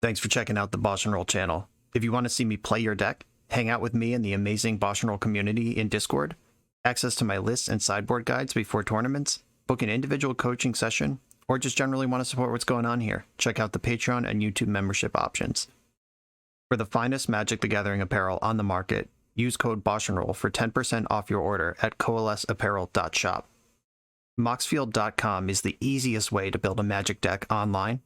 Thanks for checking out the BoshNRoll channel. If you want to see me play your deck, hang out with me in the amazing BoshNRoll community in Discord, access to my lists and sideboard guides before tournaments, book an individual coaching session, or just generally want to support what's going on here, check out the Patreon and YouTube membership options. For the finest Magic the Gathering apparel on the market, use code BoshNRoll for 10% off your order at coalesceapparel.shop. Moxfield.com is the easiest way to build a Magic deck online.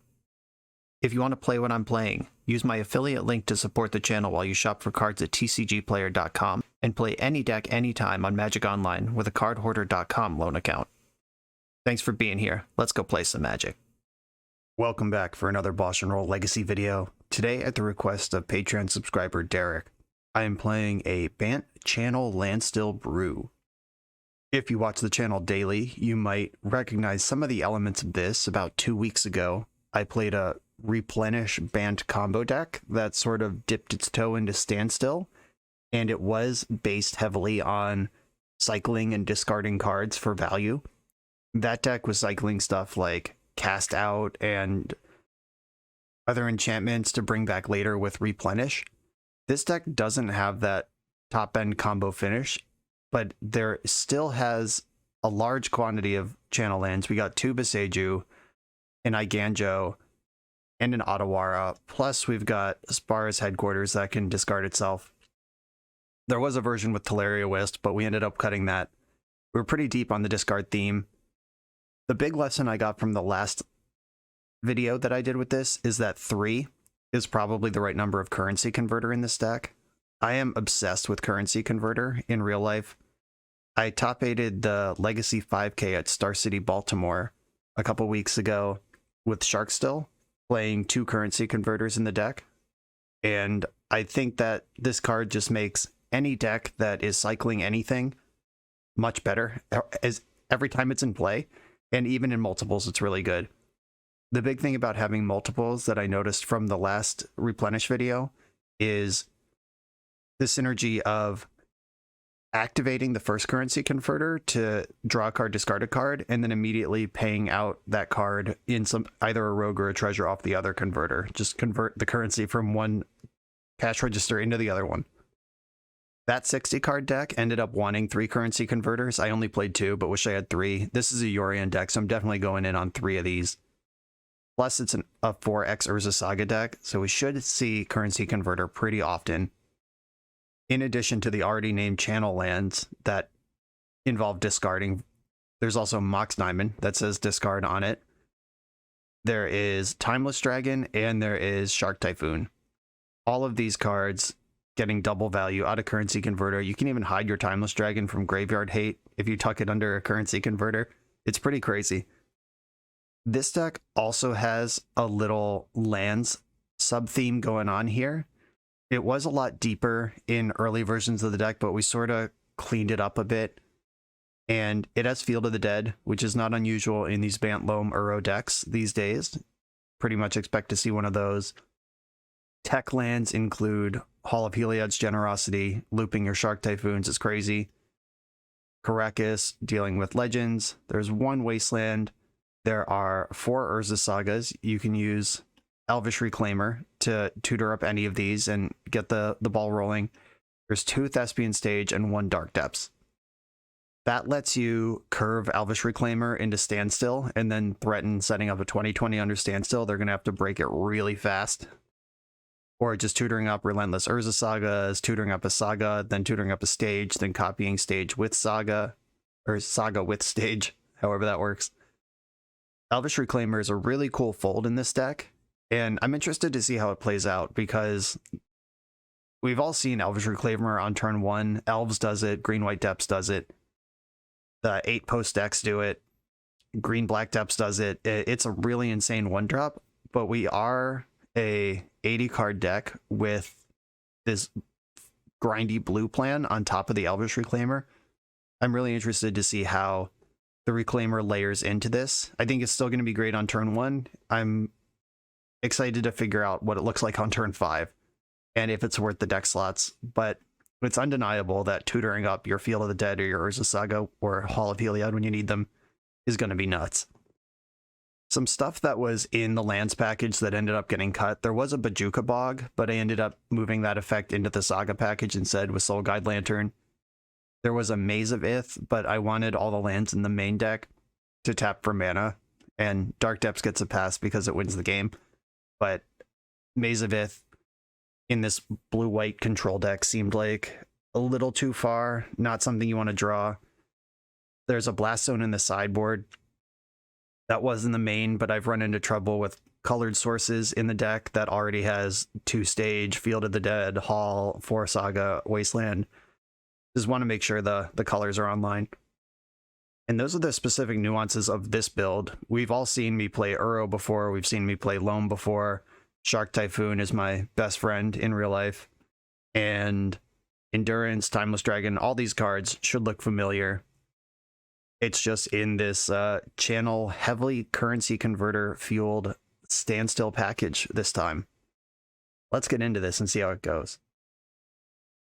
If you want to play what I'm playing, use my affiliate link to support the channel while you shop for cards at tcgplayer.com and play any deck anytime on Magic Online with a cardhoarder.com loan account. Thanks for being here. Let's go play some Magic. Welcome back for another BoshNRoll Legacy video. Today, at the request of Patreon subscriber Derek, I am playing a Bant channel Standstill brew. If you watch the channel daily, you might recognize some of the elements of this. About 2 weeks ago, I played a replenish Bant combo deck that sort of dipped its toe into Standstill, and it was based heavily on cycling and discarding cards for value. That deck was cycling stuff like Cast Out and other enchantments to bring back later with replenish. This deck doesn't have that top end combo finish, but there still has a large quantity of channel lands. We got 2 Boseiju, an Iganjo, and an Otawara, plus we've got Spara's Headquarters that can discard itself. There was a version with Teleria Wisp, but we ended up cutting that. We were pretty deep on the discard theme. The big lesson I got from the last video that I did with this is that 3 is probably the right number of currency converter in this deck. I am obsessed with currency converter in real life. I top-aided the Legacy 5K at Star City, Baltimore a couple weeks ago with Standstill, playing 2 currency converters in the deck. And I think that this card just makes any deck that is cycling anything much better as every time it's in play. And even in multiples, it's really good. The big thing about having multiples that I noticed from the last replenish video is the synergy of activating the first currency converter to draw a card, discard a card, and then immediately paying out that card in some either a rogue or a treasure off the other converter. Just convert the currency from one cash register into the other one. That 60 card deck ended up wanting 3 currency converters. I only played 2, but wish I had 3. This is a Yorion deck, so I'm definitely going in on 3 of these. Plus, it's a 4x Urza Saga deck, so we should see currency converter pretty often. In addition to the already named channel lands that involve discarding, there's also Mox Diamond that says discard on it. There is Timeless Dragon, and there is Shark Typhoon. All of these cards getting double value out of currency converter. You can even hide your Timeless Dragon from graveyard hate if you tuck it under a currency converter. It's pretty crazy. This deck also has a little lands sub-theme going on here. It was a lot deeper in early versions of the deck, but we sort of cleaned it up a bit. And it has Field of the Dead, which is not unusual in these Bant Loam Uro decks these days. Pretty much expect to see one of those. Tech lands include Hall of Heliod's Generosity. Looping your Shark Typhoons is crazy. Karakas, dealing with legends. There's 1 Wasteland. There are 4 Urza Sagas. You can use Elvish Reclaimer to tutor up any of these and get the ball rolling. There's 2 Thespian Stage and 1 Dark Depths. That lets you curve Elvish Reclaimer into Standstill and then threaten setting up a 20/20 under Standstill. They're going to have to break it really fast. Or just tutoring up Relentless Urza Sagas, tutoring up a Saga, then tutoring up a Stage, then copying Stage with Saga, or Saga with Stage, however that works. Elvish Reclaimer is a really cool fold in this deck, and I'm interested to see how it plays out, because we've all seen Elvish Reclaimer on turn 1. Elves does it, Green-White Depths does it, the 8-post decks do it, Green-Black Depths does it. It's a really insane 1-drop, but we are a 80-card deck with this grindy blue plan on top of the Elvish Reclaimer. I'm really interested to see how the Reclaimer layers into this. I think it's still going to be great on turn 1. I'm excited to figure out what it looks like on turn 5 and if it's worth the deck slots, but it's undeniable that tutoring up your Field of the Dead or your Urza Saga or Hall of Heliod when you need them is going to be nuts. some stuff that was in the lands package that ended up getting cut. There was a Bajuka Bog, but I ended up moving that effect into the Saga package instead with Soul Guide Lantern. There was a Maze of Ith, but I wanted all the lands in the main deck to tap for mana, and Dark Depths gets a pass because it wins the game. But Maze of Ith in this blue-white control deck seemed like a little too far, not something you want to draw. There's a Blast Zone in the sideboard. That was in the main, but I've run into trouble with colored sources in the deck that already has 2-stage, Field of the Dead, Hall, 4 Saga, Wasteland. Just want to make sure the colors are online. And those are the specific nuances of this build. We've all seen me play Uro before. We've seen me play Loam before. Shark Typhoon is my best friend in real life. And Endurance, Timeless Dragon, all these cards should look familiar. It's just in this channel heavily currency converter fueled Standstill package this time. Let's get into this and see how it goes.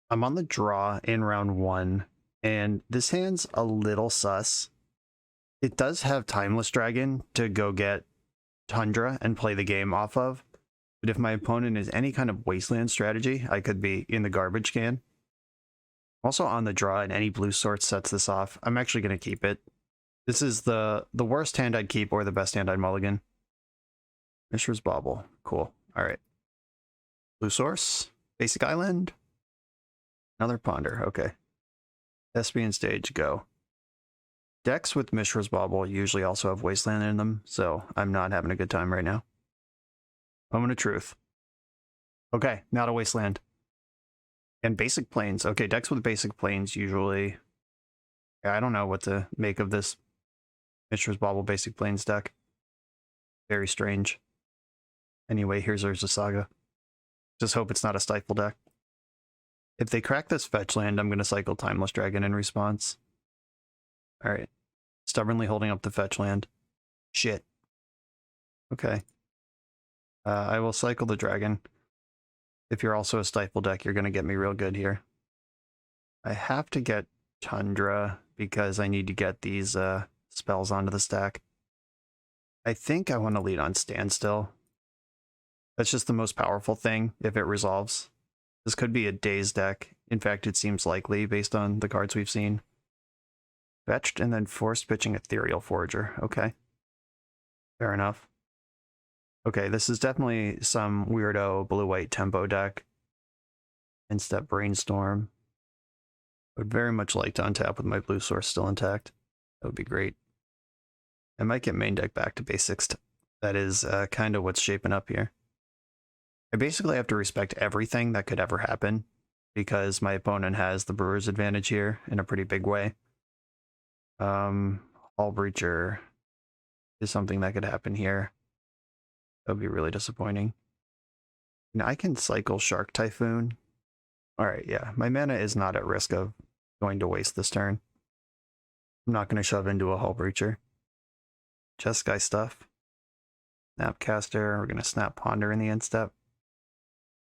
I'm on the draw in round 1, and this hand's a little sus. It does have Timeless Dragon to go get Tundra and play the game off of, but if my opponent is any kind of Wasteland strategy, I could be in the garbage can. Also on the draw, and any blue sort sets this off. I'm actually going to keep it. This is the worst hand I'd keep or the best hand I'd mulligan. Mishra's Bauble. Cool. All right. Blue source. Basic Island. Another Ponder. Okay. Thespian Stage. Go. Decks with Mishra's Bauble usually also have Wasteland in them, so I'm not having a good time right now. Moment of Truth. Okay, not a Wasteland. And Basic Plains. Okay, decks with Basic Plains usually... I don't know what to make of this Mishra's Bauble Basic Plains deck. Very strange. Anyway, here's Urza Saga. Just hope it's not a Stifle deck. If they crack this fetch land, I'm going to cycle Timeless Dragon in response. Alright. Stubbornly holding up the fetch land. Shit. Okay. I will cycle the dragon. If you're also a Stifle deck, you're going to get me real good here. I have to get Tundra because I need to get these spells onto the stack. I think I want to lead on Standstill. That's just the most powerful thing if it resolves. This could be a Daze deck. In fact, it seems likely based on the cards we've seen. Fetched and then forced pitching Ethereal Forager. Okay. Fair enough. Okay, this is definitely some weirdo blue-white tempo deck. Instep Brainstorm. I would very much like to untap with my blue source still intact. That would be great. I might get main deck back to basics. That is kind of what's shaping up here. I basically have to respect everything that could ever happen because my opponent has the Brewer's advantage here in a pretty big way. Hall Breacher is something that could happen here. That would be really disappointing. Now I can cycle Shark Typhoon. Alright, yeah. My mana is not at risk of going to waste this turn. I'm not going to shove into a Hull Breacher. Chest Guy stuff. Snapcaster. We're going to Snap Ponder in the end step.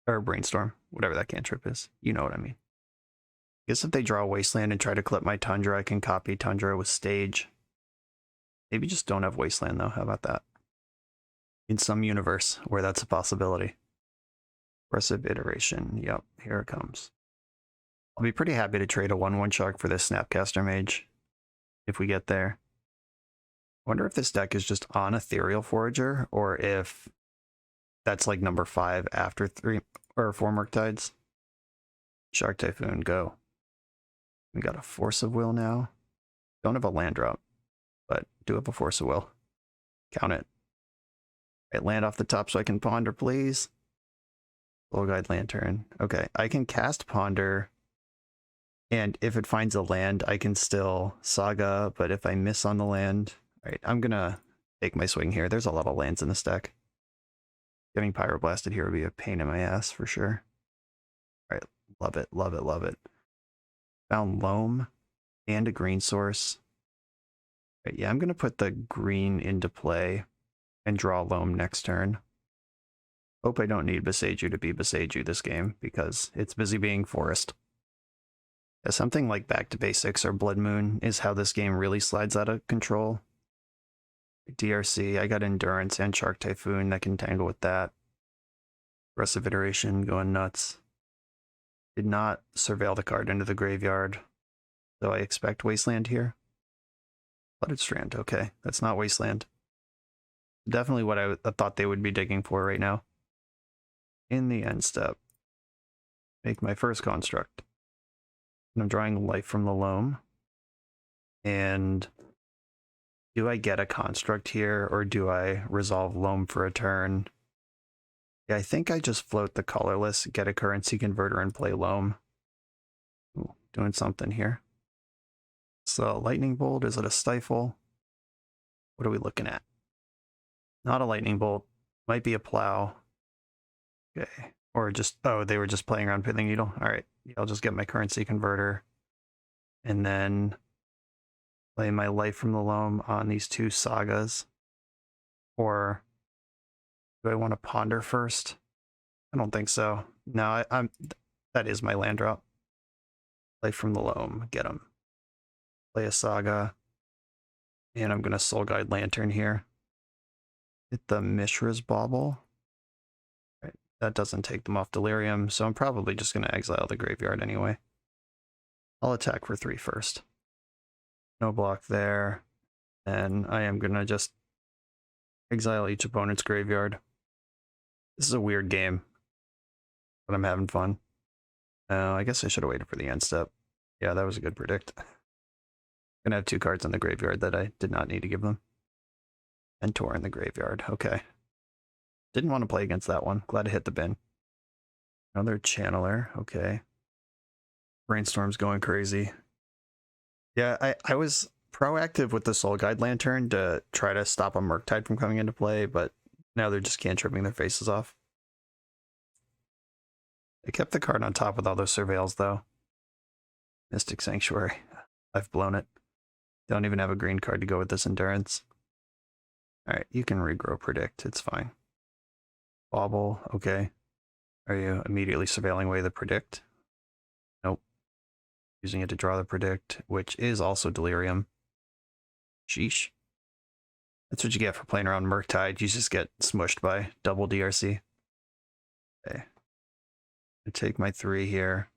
Or Brainstorm. Whatever that cantrip is. You know what I mean. I guess if they draw a Wasteland and try to clip my Tundra, I can copy Tundra with Stage. Maybe just don't have Wasteland though. How about that? In some universe where that's a possibility. Aggressive Iteration. Yep, here it comes. I'll be pretty happy to trade a 1/1 Shark for this Snapcaster Mage. If we get there. I wonder if this deck is just on Ethereal Forager, or if that's like number 5 after 3 or 4 Murktides. Shark Typhoon, go. We got a Force of Will now. Don't have a land drop, but do have a Force of Will. Count it. Right, land off the top so I can Ponder, please. Soul Guide Lantern. Okay, I can cast Ponder, and if it finds a land, I can still Saga, but if I miss on the land... Alright, I'm gonna take my swing here. There's a lot of lands in this deck. Getting Pyroblasted here would be a pain in my ass, for sure. Alright, love it, love it, love it. Found Loam and a green source. Right, yeah, I'm gonna put the green into play and draw Loam next turn. Hope I don't need Boseiju to be Boseiju this game, because it's busy being Forest. Yeah, something like Back to Basics or Blood Moon is how this game really slides out of control. DRC, I got Endurance and Shark Typhoon that can tangle with that. Aggressive Iteration going nuts. Did not surveil the card into the graveyard, so I expect Wasteland here. Flooded Strand, okay. That's not Wasteland. Definitely what I thought they would be digging for right now. In the end step, make my first construct. And I'm drawing Life from the Loam. And do I get a construct here, or do I resolve Loam for a turn? Yeah, I think I just float the colorless, get a currency converter, and play Loam. Ooh, doing something here. So Lightning Bolt, is it a Stifle? What are we looking at? Not a Lightning Bolt. Might be a Plow. Okay. Or just, oh, they were just playing around Pithing Needle. All right. Yeah, I'll just get my currency converter. And then play my Life from the Loam on these two sagas. Or do I want to ponder first? I don't think so. No, that is my land drop. Life from the Loam, get him. Play a saga. And I'm going to Soul Guide Lantern here. Hit the Mishra's Bauble. Right, that doesn't take them off Delirium, so I'm probably just going to exile the graveyard anyway. I'll attack for 3 first. No block there. And I am going to just exile each opponent's graveyard. This is a weird game, but I'm having fun. I guess I should have waited for the end step. Yeah, that was a good predict. Gonna have 2 cards in the graveyard that I did not need to give them. And Tor in the graveyard. Okay. Didn't want to play against that one. Glad to hit the bin. Another Channeler. Okay. Brainstorm's going crazy. Yeah, I was proactive with the Soul Guide Lantern to try to stop a Murktide from coming into play, but now they're just cantripping their faces off. They kept the card on top with all those surveils, though. Mystic Sanctuary. I've blown it. Don't even have a green card to go with this Endurance. Alright, you can regrow Predict. It's fine. Bauble, okay. Are you immediately surveilling away the Predict? Nope. Using it to draw the Predict, which is also Delirium. Sheesh. That's what you get for playing around Murktide. You just get smushed by double DRC. Okay. I take my 3 here.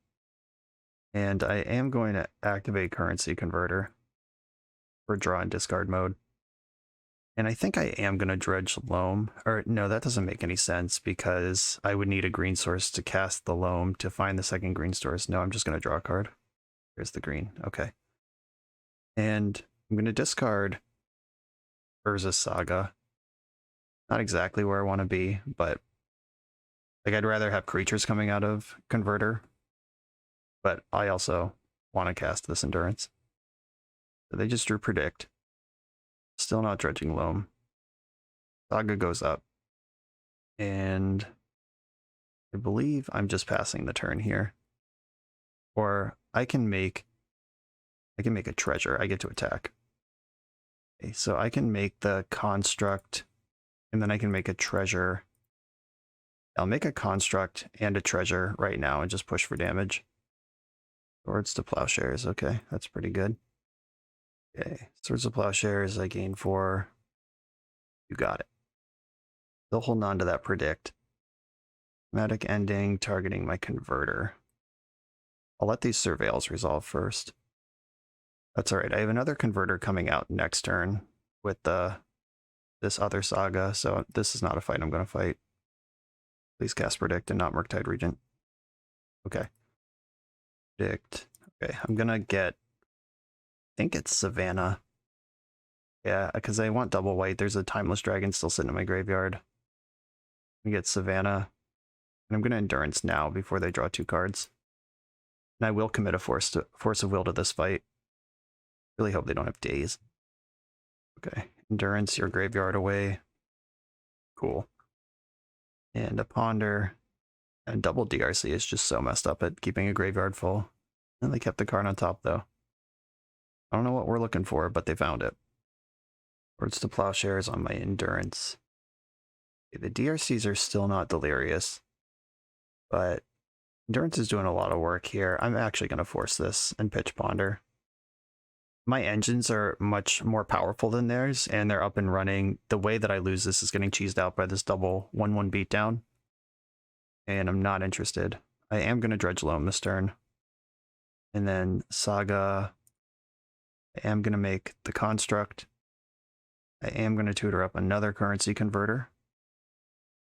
And I am going to activate Currency Converter for draw and discard mode. And I think I am going to dredge Loam. Or no, that doesn't make any sense because I would need a green source to cast the Loam to find the second green source. No, I'm just going to draw a card. There's the green. Okay. And I'm going to discard Urza's Saga. Not exactly where I want to be, but like I'd rather have creatures coming out of Converter. But I also want to cast this Endurance. So they just drew Predict. Still not dredging Loam. Saga goes up. And I believe I'm just passing the turn here. Or I can make a treasure. I get to attack. Okay, so I can make the construct, and then I can make a treasure. I'll make a construct and a treasure right now and just push for damage. Swords to Plowshares. Okay, that's pretty good. Okay, Swords to Plowshares, I gain 4. You got it. Still holding on to that Predict. Dramatic Ending, targeting my Converter. I'll let these Surveils resolve first. That's alright, I have another Converter coming out next turn with this other Saga, so this is not a fight I'm going to fight. Please cast Predict and not Murktide Regent. Okay. Predict. Okay, I'm going to get, I think it's Savannah. Yeah, because I want double white. There's a Timeless Dragon still sitting in my graveyard. I'm going to get Savannah. And I'm going to Endurance now before they draw 2 cards. And I will commit a Force of Will to this fight. Really hope they don't have Daze. Okay, Endurance, your graveyard away. Cool. And a Ponder. And double DRC is just so messed up at keeping a graveyard full. And they kept the card on top, though. I don't know what we're looking for, but they found it. Swords to Plowshares on my Endurance. Okay, the DRCs are still not delirious, but Endurance is doing a lot of work here. I'm actually going to force this and pitch Ponder. My engines are much more powerful than theirs, and they're up and running. The way that I lose this is getting cheesed out by this double 1-1 beatdown, and I'm not interested. I am going to Dredge Loam this turn. And then Saga, I am going to make the Construct. I am going to tutor up another currency converter.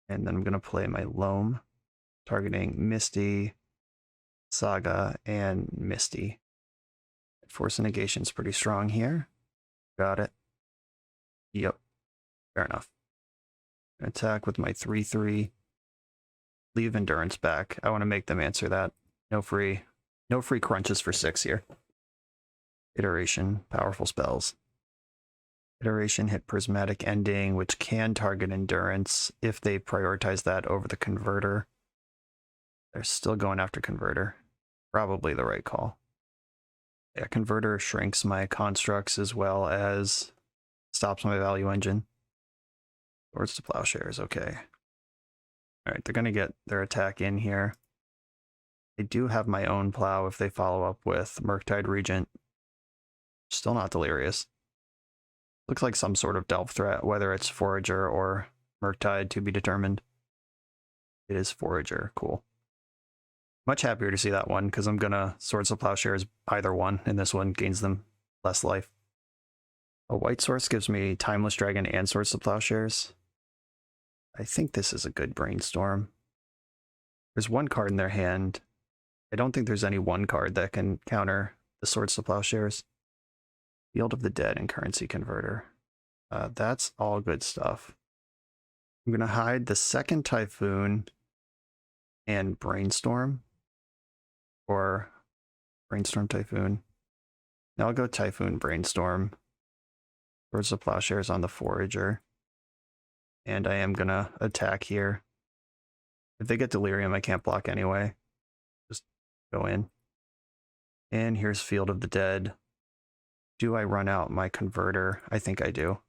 And then I'm going to play my Loam, targeting Misty, Saga, and Misty. Force of Negation's pretty strong here. Got it. Yep. Fair enough. Attack with my 3/3. Leave Endurance back. I want to make them answer that. No free crunches for 6 here. Iteration, powerful spells. Iteration hit Prismatic Ending, which can target Endurance if they prioritize that over the Converter. They're still going after Converter. Probably the right call. Yeah, Converter shrinks my constructs as well as stops my value engine. Swords to Plowshares, okay. Alright, they're going to get their attack in here. They do have my own plow if they follow up with Murktide Regent. Still not Delirious. Looks like some sort of delve threat, whether it's Forager or Murktide to be determined. It is Forager, cool. Much happier to see that one, because I'm gonna Swords of Plowshares either one, and this one gains them less life. A white source gives me Timeless Dragon and Swords of Plowshares. I think this is a good brainstorm. There's one card in their hand. I don't think there's any one card that can counter the Swords of Plowshares. Field of the Dead and Currency Converter. That's all good stuff. I'm gonna hide the second Typhoon and Brainstorm. Or Brainstorm Typhoon. Now I'll go Typhoon Brainstorm. Swords of Plowshares on the Forager. And I am gonna attack here. If they get Delirium, I can't block anyway. Just go in. And here's Field of the Dead. Do I run out my Converter? I think I do.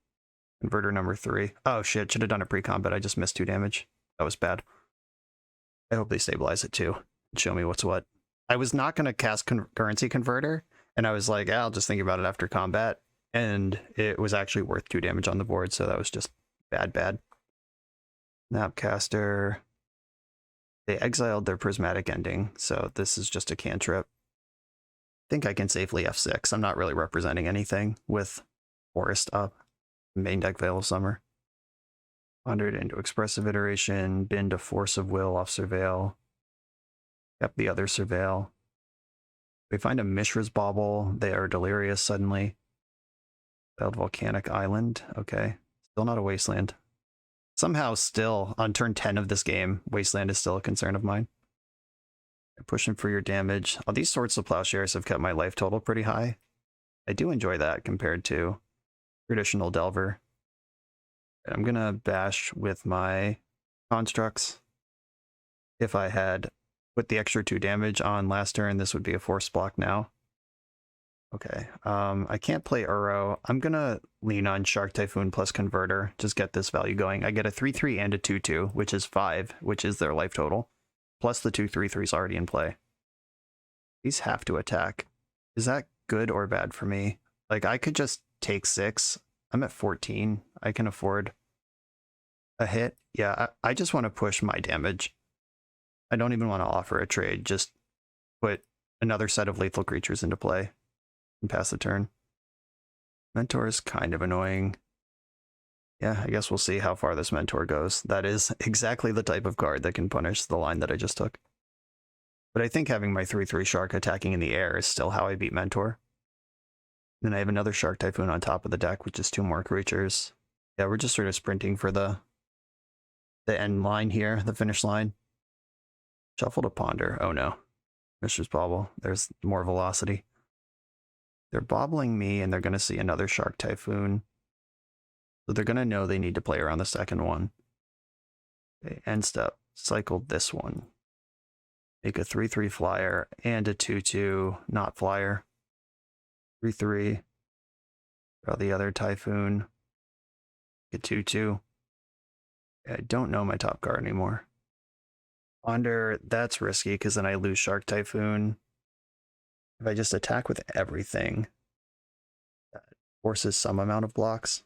Converter number 3. Oh shit, should have done a pre-combat. I just missed 2 damage. That was bad. I hope they stabilize it too and show me what's what. I was not going to cast Currency Converter, and I was like, I'll just think about it after combat. And it was actually worth 2 damage on the board, so that was just bad. Snapcaster. They exiled their Prismatic Ending, so this is just a cantrip. I think I can safely F6. I'm not really representing anything with Forest up. Main deck Veil of Summer. Wandered into Expressive Iteration, bin to Force of Will off Surveil. Kept the other Surveil. We find a Mishra's Bauble. They are Delirious suddenly. Failed Volcanic Island. Okay. Still not a Wasteland. Somehow still, on turn 10 of this game, Wasteland is still a concern of mine. Pushing for your damage. Oh, these Swords of Plowshares have kept my life total pretty high. I do enjoy that compared to traditional Delver. I'm going to bash with my constructs. If I had put the extra 2 damage on last turn, this would be a force block now. Okay, I can't play Uro. I'm going to lean on Shark Typhoon plus Converter. Just get this value going. I get a 3/3 and a 2/2, which is 5, which is their life total. Plus the 2 3/3s already in play. These have to attack. Is that good or bad for me? Like, I could just take 6. I'm at 14. I can afford a hit. Yeah, I just want to push my damage. I don't even want to offer a trade. Just put another set of lethal creatures into play and pass the turn. Mentor is kind of annoying. Yeah, I guess we'll see how far this Mentor goes. That is exactly the type of card that can punish the line that I just took. But I think having my 3/3 Shark attacking in the air is still how I beat Mentor. Then I have another Shark Typhoon on top of the deck, which is 2 more creatures. Yeah, we're just sort of sprinting for the end line here, the finish line. Shuffle to Ponder. Oh no. Mishra's Bauble. There's more velocity. They're bobbling me, and they're going to see another Shark Typhoon. So they're going to know they need to play around the second one. Okay, end step. Cycle this one. Make a 3/3 flyer and a 2/2 not flyer. 3/3. Draw the other Typhoon. Get 2/2. I don't know my top card anymore. Ponder, that's risky because then I lose Shark Typhoon. If I just attack with everything, forces some amount of blocks.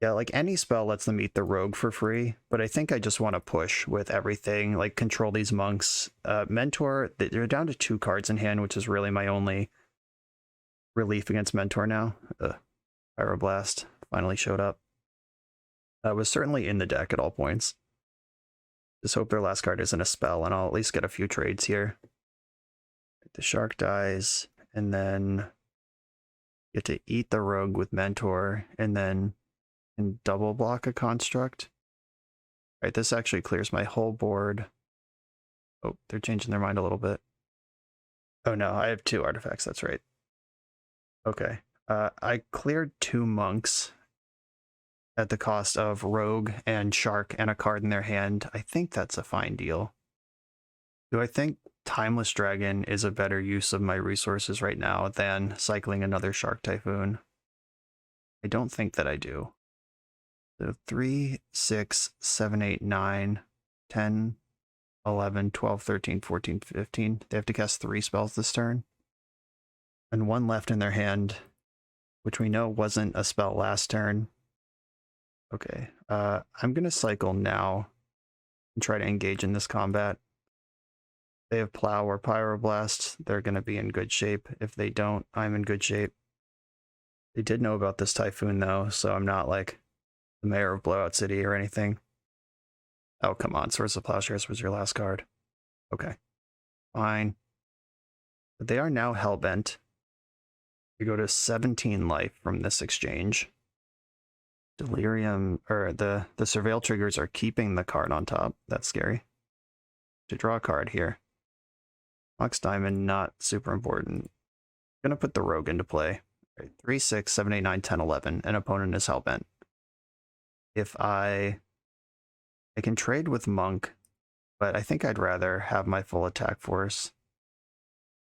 Yeah, like any spell lets them eat the rogue for free, but I think I just want to push with everything, like control these monks. Mentor, they're down to 2 cards in hand, which is really my only relief against Mentor now. Pyroblast finally showed up. Was certainly in the deck at all points. Just hope their last card isn't a spell, and I'll at least get a few trades here. The shark dies, and then get to eat the rogue with Mentor, and then can double block a construct. All right, this actually clears my whole board. Oh, they're changing their mind a little bit. Oh no, I have 2 artifacts, that's right. Okay, I cleared 2 monks at the cost of rogue and shark and a card in their hand. I think that's a fine deal. Do I think Timeless Dragon is a better use of my resources right now than cycling another Shark Typhoon? I don't think that I do. So 3, 6, 7, 8, 9, 10, 11, 12, 13, 14, 15. They have to cast 3 spells this turn. And 1 left in their hand, which we know wasn't a spell last turn. Okay, I'm going to cycle now and try to engage in this combat. They have Plow or Pyroblast, they're going to be in good shape. If they don't, I'm in good shape. They did know about this Typhoon though, so I'm not like the mayor of Blowout City or anything. Oh, come on, Swords of Plowshares was your last card. Okay, fine. But they are now Hellbent. We go to 17 life from this exchange. Delirium, or the Surveil triggers are keeping the card on top. That's scary. To draw a card here. Mox Diamond, not super important. I'm gonna put the Rogue into play. Right, 3, 6, 7, 8, 9, 10, 11. An opponent is Hellbent. If I can trade with Monk, but I think I'd rather have my full attack force.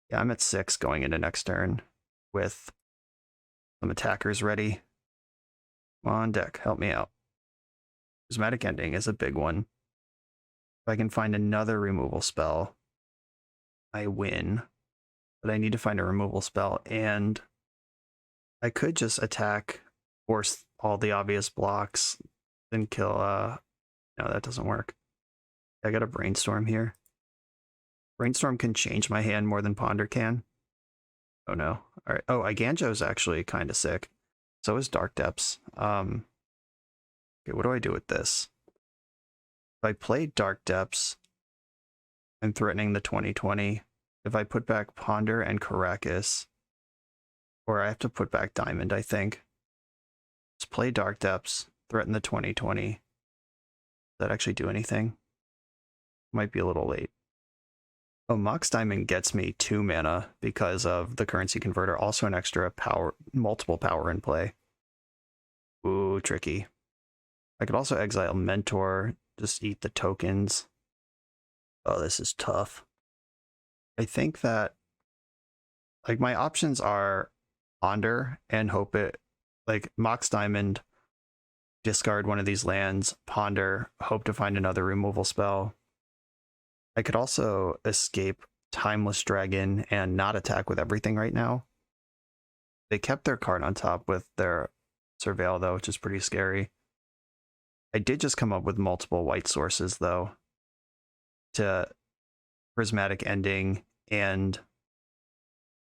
Yeah, I'm at 6 going into next turn with some attackers ready. Come on, deck, help me out. Prismatic Ending is a big one. If I can find another removal spell, I win. But I need to find a removal spell, and I could just attack, force all the obvious blocks, then kill, no, that doesn't work. I got a Brainstorm here. Brainstorm can change my hand more than Ponder can. Oh no. Alright. Oh, Iganjo's actually kind of sick. So is Dark Depths. Okay, what do I do with this? If I play Dark Depths, I'm threatening the 2020. If I put back Ponder and Caracas, or I have to put back Diamond, I think. Let's play Dark Depths, threaten the 2020. Does that actually do anything? Might be a little late. Oh, Mox Diamond gets me 2 mana because of the currency converter. Also an extra power, multiple power in play. Ooh, tricky. I could also exile Mentor, just eat the tokens. Oh, this is tough. I think that, like, my options are Ponder and hope it, like, Mox Diamond, discard one of these lands, Ponder, hope to find another removal spell. I could also escape Timeless Dragon and not attack with everything right now. They kept their card on top with their Surveil, though, which is pretty scary. I did just come up with multiple white sources, though, to Prismatic Ending, and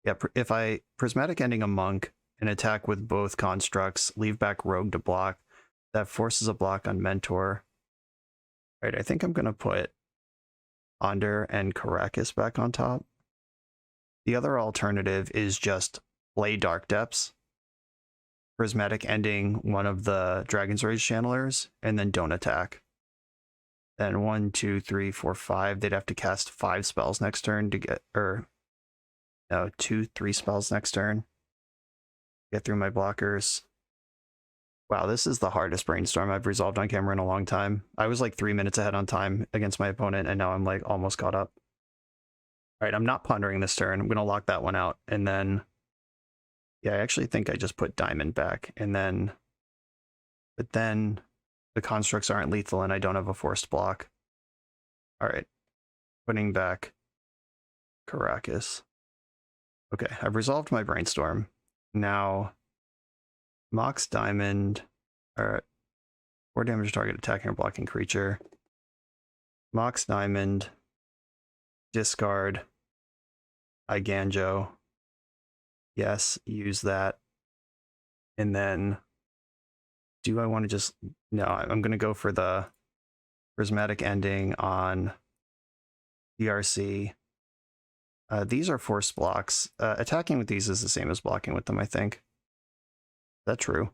yeah, if I Prismatic Ending a Monk and attack with both constructs, leave back Rogue to block, that forces a block on Mentor. All right, I think I'm going to put Ponder and Caracas back on top. The other alternative is just play Dark Depths, Prismatic Ending one of the Dragon's Rage channelers, and then don't attack. Then 1, 2, 3, 4, 5. They'd have to cast 5 spells next turn to get, or no, 2, 3 spells next turn. Get through my blockers. Wow, this is the hardest Brainstorm I've resolved on camera in a long time. I was like 3 minutes ahead on time against my opponent, and now I'm like almost caught up. All right, I'm not pondering this turn. I'm going to lock that one out. And then, yeah, I actually think I just put Diamond back. And then, but then the constructs aren't lethal and I don't have a forced block. All right, putting back Caracas. Okay, I've resolved my Brainstorm. Now Mox Diamond. Alright. 4 damage to target attacking or blocking creature. Mox Diamond. Discard. Iganjo. Yes, use that. And then, do I want to just... No, I'm going to go for the Prismatic Ending on DRC. These are force blocks. Attacking with these is the same as blocking with them, I think. Is that true?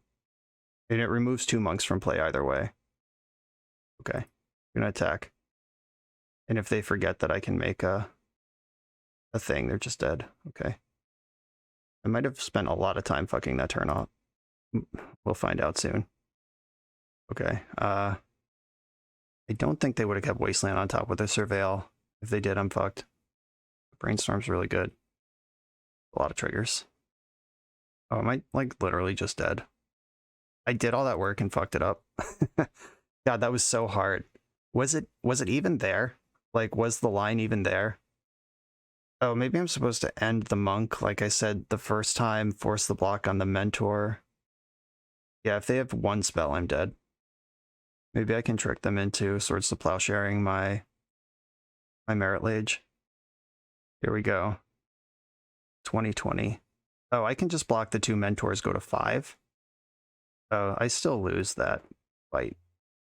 And it removes 2 monks from play either way. Okay, I'm gonna attack. And if they forget that I can make a thing, they're just dead. Okay. I might have spent a lot of time fucking that turn off. We'll find out soon. Okay. I don't think they would have kept Wasteland on top with their Surveil. If they did, I'm fucked. Brainstorm's really good. A lot of triggers. Oh, am I like literally just dead? I did all that work and fucked it up. God, that was so hard. Was it even there? Like, was the line even there? Oh, maybe I'm supposed to end the monk, like I said the first time, force the block on the mentor. Yeah, if they have 1 spell, I'm dead. Maybe I can trick them into Swords to Plowsharing my Merit Lage. Here we go. 2020. Oh, I can just block the 2 mentors, go to 5. Oh, I still lose that fight.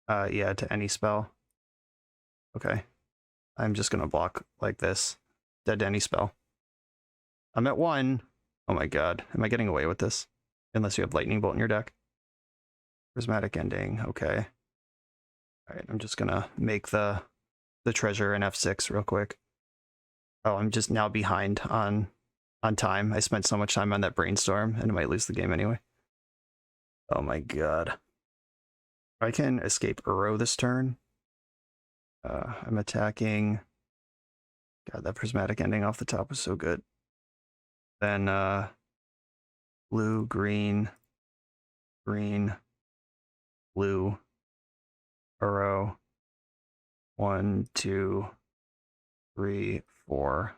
Yeah, to any spell. Okay. I'm just gonna block like this. Dead to any spell. I'm at 1. Oh my god. Am I getting away with this? Unless you have Lightning Bolt in your deck. Prismatic Ending. Okay. Alright, I'm just gonna make the treasure in F6 real quick. Oh, I'm just now behind on time. I spent so much time on that Brainstorm, and I might lose the game anyway. Oh my god. I can escape Uro this turn. I'm attacking... God, that Prismatic Ending off the top was so good. Then, blue, green, green, blue, Uro. 1, 2, 3, 4,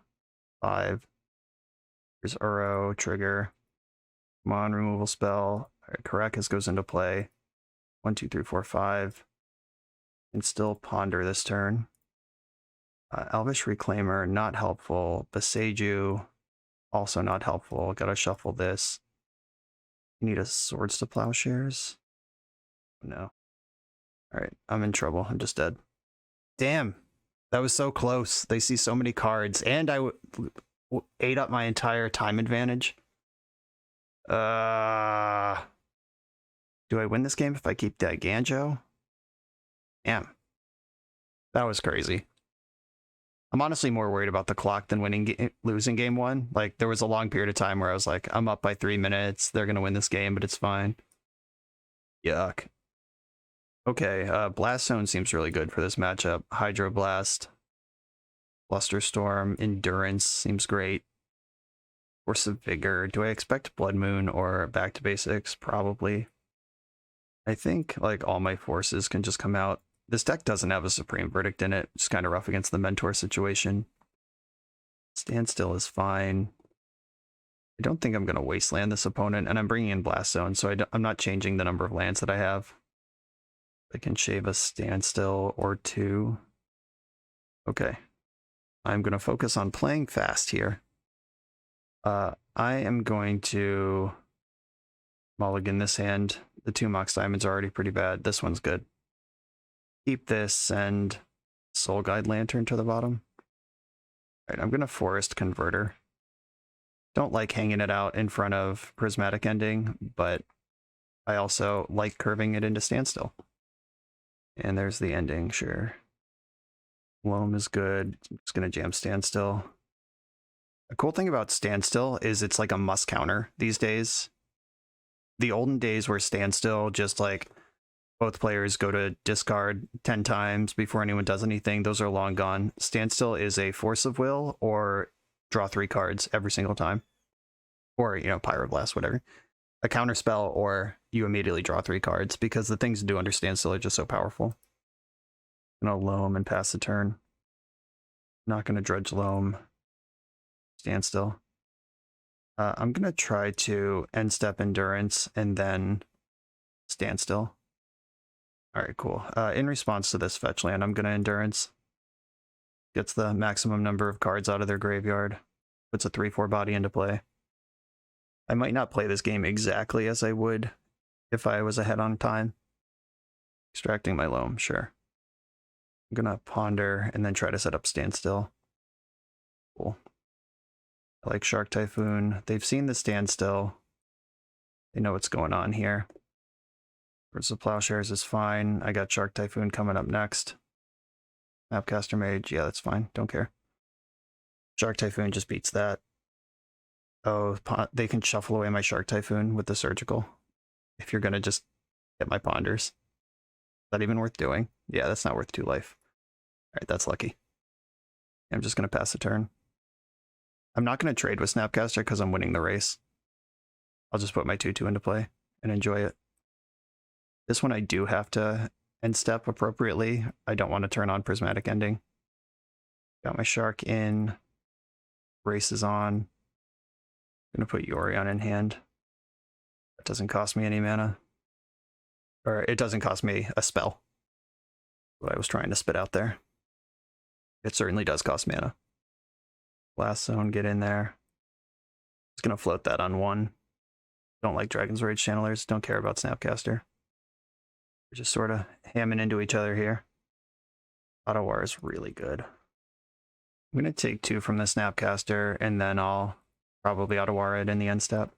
5. Here's Uro, trigger. Come on, removal spell. Alright, Karakas goes into play. 1, 2, 3, 4, 5. And still ponder this turn. Elvish Reclaimer, not helpful. Beseju, also not helpful. Gotta shuffle this. You need a Swords to Plowshares? No. Alright, I'm in trouble. I'm just dead. Damn. That was so close. They see so many cards, and I ate up my entire time advantage. Do I win this game if I keep that Ganjo? Damn. That was crazy. I'm honestly more worried about the clock than losing game 1. Like, there was a long period of time where I was like, I'm up by 3 minutes. They're going to win this game, but it's fine. Yuck. Okay, Blast Zone seems really good for this matchup. Hydroblast, Blusterstorm, Endurance seems great. Force of Vigor. Do I expect Blood Moon or Back to Basics? Probably. I think like all my forces can just come out. This deck doesn't have a Supreme Verdict in it. It's kind of rough against the Mentor situation. Standstill is fine. I don't think I'm going to Wasteland this opponent, and I'm bringing in Blast Zone, so I'm not changing the number of lands that I have. I can shave a Standstill or 2. Okay. I'm going to focus on playing fast here. I am going to mulligan this hand. The 2 Mox Diamonds are already pretty bad. This one's good. Keep this and Soul Guide Lantern to the bottom. Alright, I'm going to Forest Converter. Don't like hanging it out in front of Prismatic Ending, but I also like curving it into Standstill. And there's the ending, sure. Loam is good. I'm just going to jam Standstill. A cool thing about Standstill is it's like a must counter these days. The olden days where Standstill just like both players go to discard 10 times before anyone does anything, those are long gone. Standstill is a Force of Will or draw 3 cards every single time. Or, you know, Pyroblast, whatever. A counter spell, or you immediately draw 3 cards because the things to do under Standstill are just so powerful. I'm gonna Loam and pass the turn. Not gonna Dredge Loam. Standstill. I'm going to try to end step endurance and then standstill. All right, cool. In response to this fetch land, I'm going to endurance. Gets the maximum number of cards out of their graveyard. Puts a 3/4 body into play. I might not play this game exactly as I would if I was ahead on time. Extracting my loam, sure. I'm going to ponder and then try to set up standstill. Cool. I like Shark Typhoon. They've seen the standstill. They know what's going on here. Swords to Plowshares is fine. I got Shark Typhoon coming up next. Mapcaster Mage, yeah, that's fine. Don't care. Shark Typhoon just beats that. Oh, they can shuffle away my Shark Typhoon with the Surgical. If you're gonna just get my Ponders. Is that even worth doing? Yeah, that's not worth 2 life. Alright, that's lucky. I'm just gonna pass the turn. I'm not gonna trade with Snapcaster because I'm winning the race. I'll just put my 2/2 into play and enjoy it. This one I do have to end step appropriately. I don't want to turn on Prismatic Ending. Got my Shark in. Race is on. I'm going to put Yorion in hand. That doesn't cost me any mana. Or it doesn't cost me a spell. What I was trying to spit out there. It certainly does cost mana. Blast Zone, get in there. Just going to float that on 1. Don't like Dragon's Rage Channelers. Don't care about Snapcaster. We're just sort of hamming into each other here. Ottawar is really good. I'm going to take 2 from the Snapcaster, and then I'll probably Ottawar it in the end step.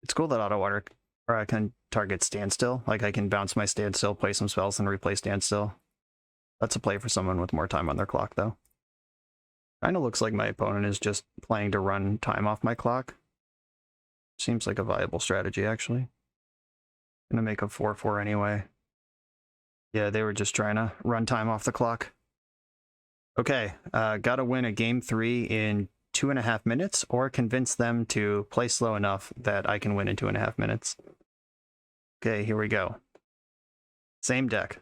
It's cool that Ottawar I can target Standstill. Like, I can bounce my Standstill, play some spells, and replay Standstill. That's a play for someone with more time on their clock, though. Kind of looks like my opponent is just playing to run time off my clock. Seems like a viable strategy, actually. Gonna make a 4/4 anyway. Yeah, they were just trying to run time off the clock. Okay, gotta win a game 3 in 2.5 minutes, or convince them to play slow enough that I can win in 2.5 minutes. Okay, here we go. Same deck.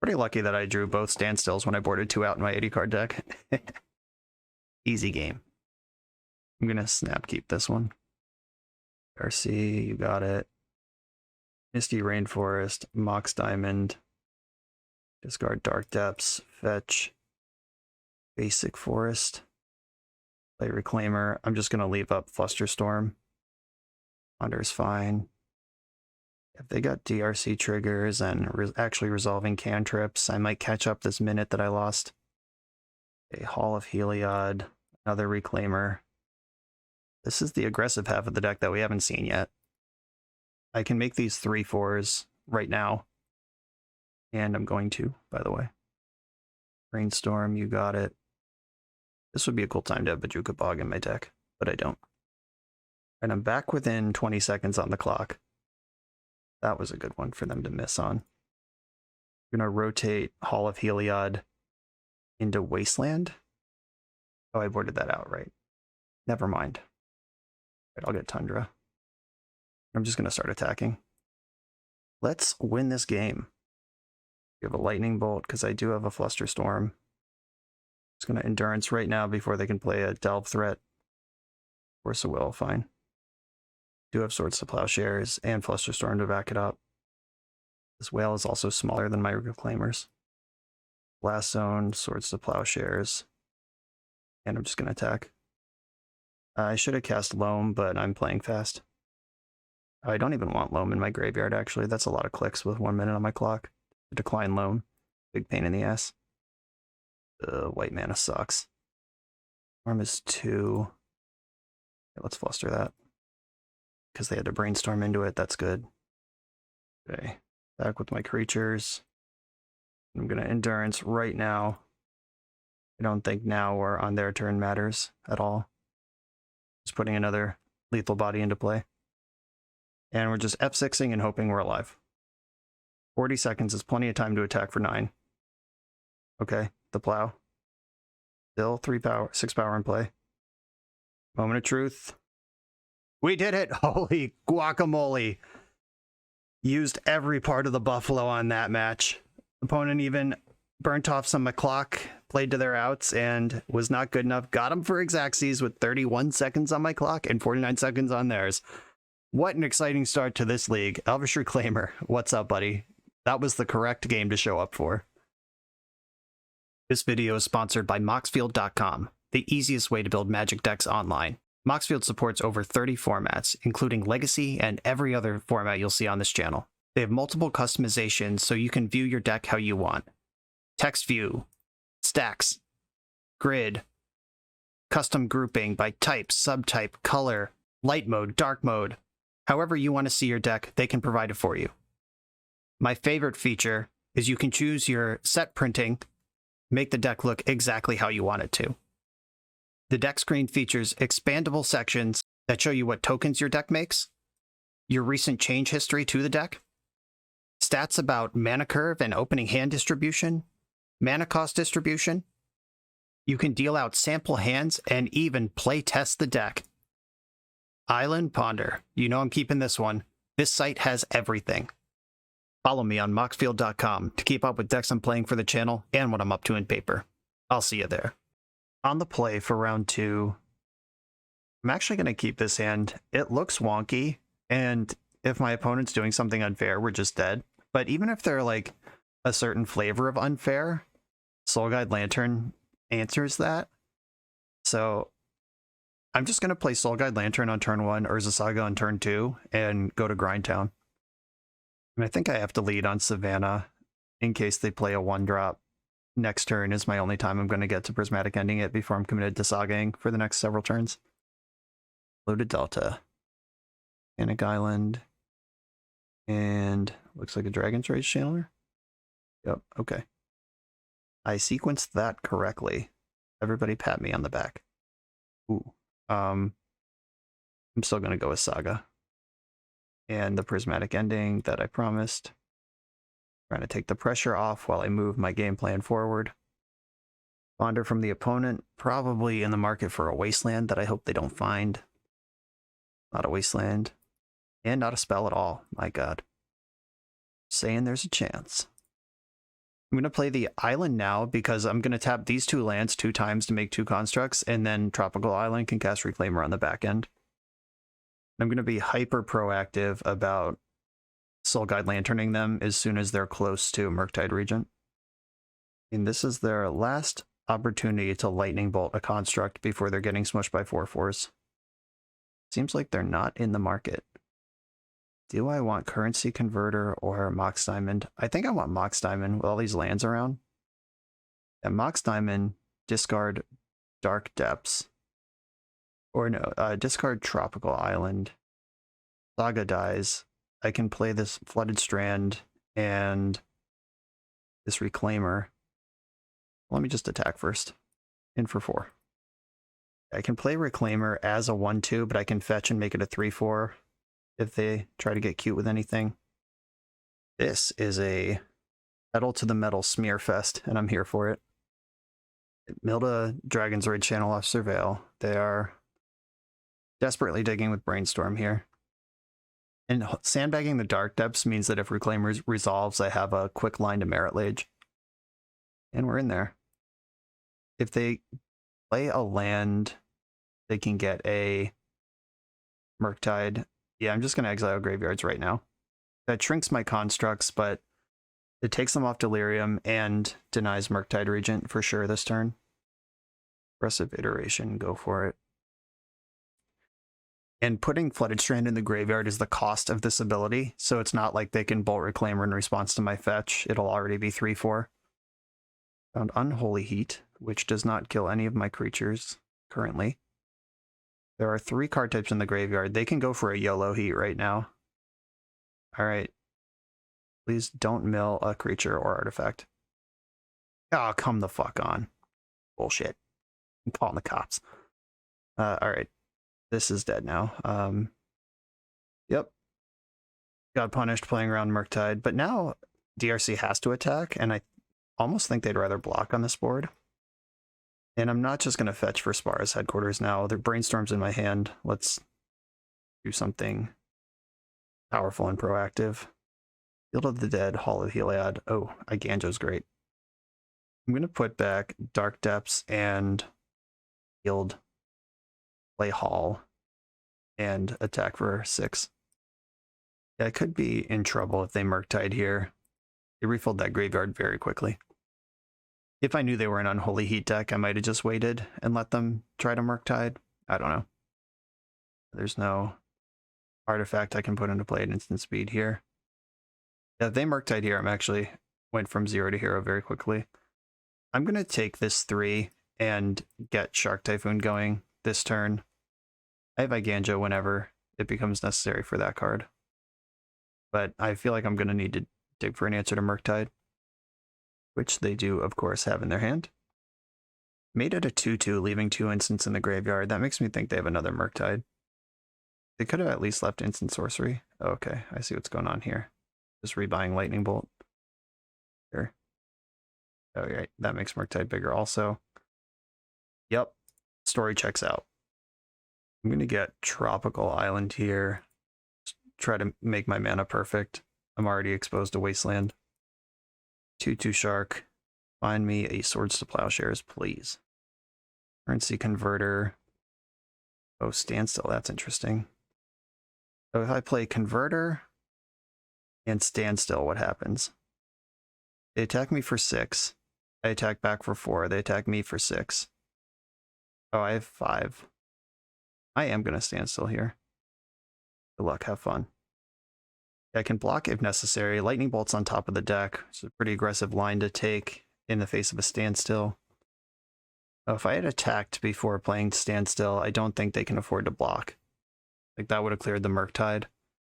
Pretty lucky that I drew both standstills when I boarded 2 out in my 80 card deck. Easy game. I'm gonna snap keep this one. RC, you got it. Misty Rainforest, Mox Diamond, discard Dark Depths, fetch, Basic Forest, play Reclaimer. I'm just going to leave up Flusterstorm. Ponder's fine. If they got DRC triggers and actually resolving cantrips, I might catch up this minute that I lost. A Hall of Heliod, another Reclaimer. This is the aggressive half of the deck that we haven't seen yet. I can make these 3/4s right now. And I'm going to, by the way. Brainstorm, you got it. This would be a cool time to have Bajuka Bog in my deck, but I don't. And I'm back within 20 seconds on the clock. That was a good one for them to miss on. I'm going to rotate Hall of Heliod into Wasteland. Oh, I boarded that out, right? Never mind. Right, I'll get Tundra. I'm just going to start attacking. Let's win this game. We have a Lightning Bolt, because I do have a Flusterstorm. Just going to Endurance right now before they can play a Delve threat. Force of Will, fine. Do have Swords to Plowshares and Flusterstorm to back it up. This whale is also smaller than my Reclaimers. Blast Zone, Swords to Plowshares. And I'm just going to attack. I should have cast Loam, but I'm playing fast. I don't even want Loam in my graveyard, actually. That's a lot of clicks with 1 minute on my clock. Decline Loam. Big pain in the ass. White mana sucks. Arm is 2. Okay, let's fluster that. Because they had to brainstorm into it, that's good. Okay, back with my creatures. I'm going to Endurance right now. I don't think now or on their turn matters at all. Just putting another lethal body into play. And we're just F6ing and hoping we're alive. 40 seconds is plenty of time to attack for 9. Okay, the plow. Still 6 power in play. Moment of truth. We did it! Holy guacamole! Used every part of the buffalo on that match. Opponent even burnt off some of my clock, played to their outs and was not good enough. Got him for Xaxes with 31 seconds on my clock and 49 seconds on theirs. What an exciting start to this league. Elvish Reclaimer, what's up, buddy? That was the correct game to show up for. This video is sponsored by Moxfield.com, the easiest way to build Magic decks online. Moxfield supports over 30 formats, including Legacy and every other format you'll see on this channel. They have multiple customizations so you can view your deck how you want. Text view, stacks, grid, custom grouping by type, subtype, color, light mode, dark mode. However you want to see your deck, they can provide it for you. My favorite feature is you can choose your set printing, make the deck look exactly how you want it to. The deck screen features expandable sections that show you what tokens your deck makes, your recent change history to the deck, stats about mana curve and opening hand distribution, mana cost distribution. You can deal out sample hands and even play test the deck. Island Ponder, you know I'm keeping this one. This site has everything. Follow me on Moxfield.com to keep up with decks I'm playing for the channel and what I'm up to in paper. I'll see you there. On the play for round 2, I'm actually going to keep this hand. It looks wonky, and if my opponent's doing something unfair, we're just dead. But even if they're like a certain flavor of unfair, Soul Guide Lantern answers that. So I'm just going to play Soul Guide Lantern on turn 1, Urza Saga on turn 2, and go to Grindtown. And I think I have to lead on Savannah in case they play a 1-drop. Next turn is my only time I'm going to get to Prismatic Ending it before I'm committed to Sagaing for the next several turns. Loaded Delta. Panic Island. And looks like a Dragon's Rage Channeler. Yep, okay. I sequenced that correctly. Everybody pat me on the back. Ooh. I'm still going to go with Saga. And the Prismatic Ending that I promised. Trying to take the pressure off while I move my game plan forward. Wander from the opponent, probably in the market for a Wasteland that I hope they don't find. Not a Wasteland. And not a spell at all, my god. Saying there's a chance. I'm going to play the Island now because I'm going to tap these 2 lands 2 times to make 2 constructs, and then Tropical Island can cast Reclaimer on the back end. I'm going to be hyper proactive about Soul Guide Lanterning them as soon as they're close to Murktide Regent. And this is their last opportunity to Lightning Bolt a construct before they're getting smushed by 4/4s. Seems like they're not in the market. Do I want Currency Converter or Mox Diamond? I think I want Mox Diamond with all these lands around. And Mox Diamond, discard Dark Depths. Or no, discard Tropical Island. Saga dies. I can play this Flooded Strand and this Reclaimer. Let me just attack first. In for 4. I can play Reclaimer as a 1/2, but I can fetch and make it a 3/4 if they try to get cute with anything. This is a pedal to the metal smear fest, and I'm here for it. Milda Dragon's Rage Channel off Surveil. They are desperately digging with Brainstorm here. And sandbagging the Dark Depths means that if Reclaimer resolves, I have a quick line to Merit Lage. And we're in there. If they play a land, they can get a Murktide. Yeah, I'm just going to exile graveyards right now. That shrinks my constructs, but it takes them off Delirium and denies Murktide Regent for sure this turn. Aggressive Iteration, go for it. And putting Flooded Strand in the graveyard is the cost of this ability, so it's not like they can Bolt Reclaimer in response to my fetch. It'll already be 3/4. Found Unholy Heat, which does not kill any of my creatures currently. There are 3 card types in the graveyard. They can go for a YOLO Heat right now. Alright. Please don't mill a creature or artifact. Oh, come the fuck on. Bullshit. I'm calling the cops. Alright. This is dead now. Yep. Got punished playing around Murktide, but now DRC has to attack, and I almost think they'd rather block on this board. And I'm not just going to fetch for Spara's Headquarters now. Their Brainstorm's in my hand. Let's do something powerful and proactive. Field of the Dead, Hall of Heliod. Oh, Iganjo's great. I'm going to put back Dark Depths and Field, play Hall, and attack for 6. Yeah, I could be in trouble if they Murktide here. They refilled that graveyard very quickly. If I knew they were an Unholy Heat deck, I might have just waited and let them try to Murktide. I don't know. There's no artifact I can put into play at instant speed here. Yeah, if they Murktide here, I'm actually went from 0 to hero very quickly. I'm going to take this 3 and get Shark Typhoon going this turn. I have Iganjo whenever it becomes necessary for that card. But I feel like I'm going to need to dig for an answer to Murktide, which they do, of course, have in their hand. Made it a 2-2, leaving 2 instants in the graveyard. That makes me think they have another Murktide. They could have at least left instant sorcery. Oh, okay, I see what's going on here. Just rebuying Lightning Bolt. Here. Oh, yeah, that makes Murktide bigger also. Yep, story checks out. I'm going to get Tropical Island here. Just try to make my mana perfect. I'm already exposed to Wasteland. 2-2 Shark. Find me a Swords to Plowshares, please. Currency Converter. Oh, Standstill, that's interesting. So if I play Converter and Standstill, what happens? They attack me for 6. I attack back for 4. They attack me for 6. Oh, I have 5. I am going to Standstill here. Good luck, have fun. I can block if necessary. Lightning Bolt's on top of the deck. It's a pretty aggressive line to take in the face of a Standstill. Oh, if I had attacked before playing Standstill, I don't think they can afford to block. Like, that would have cleared the Murktide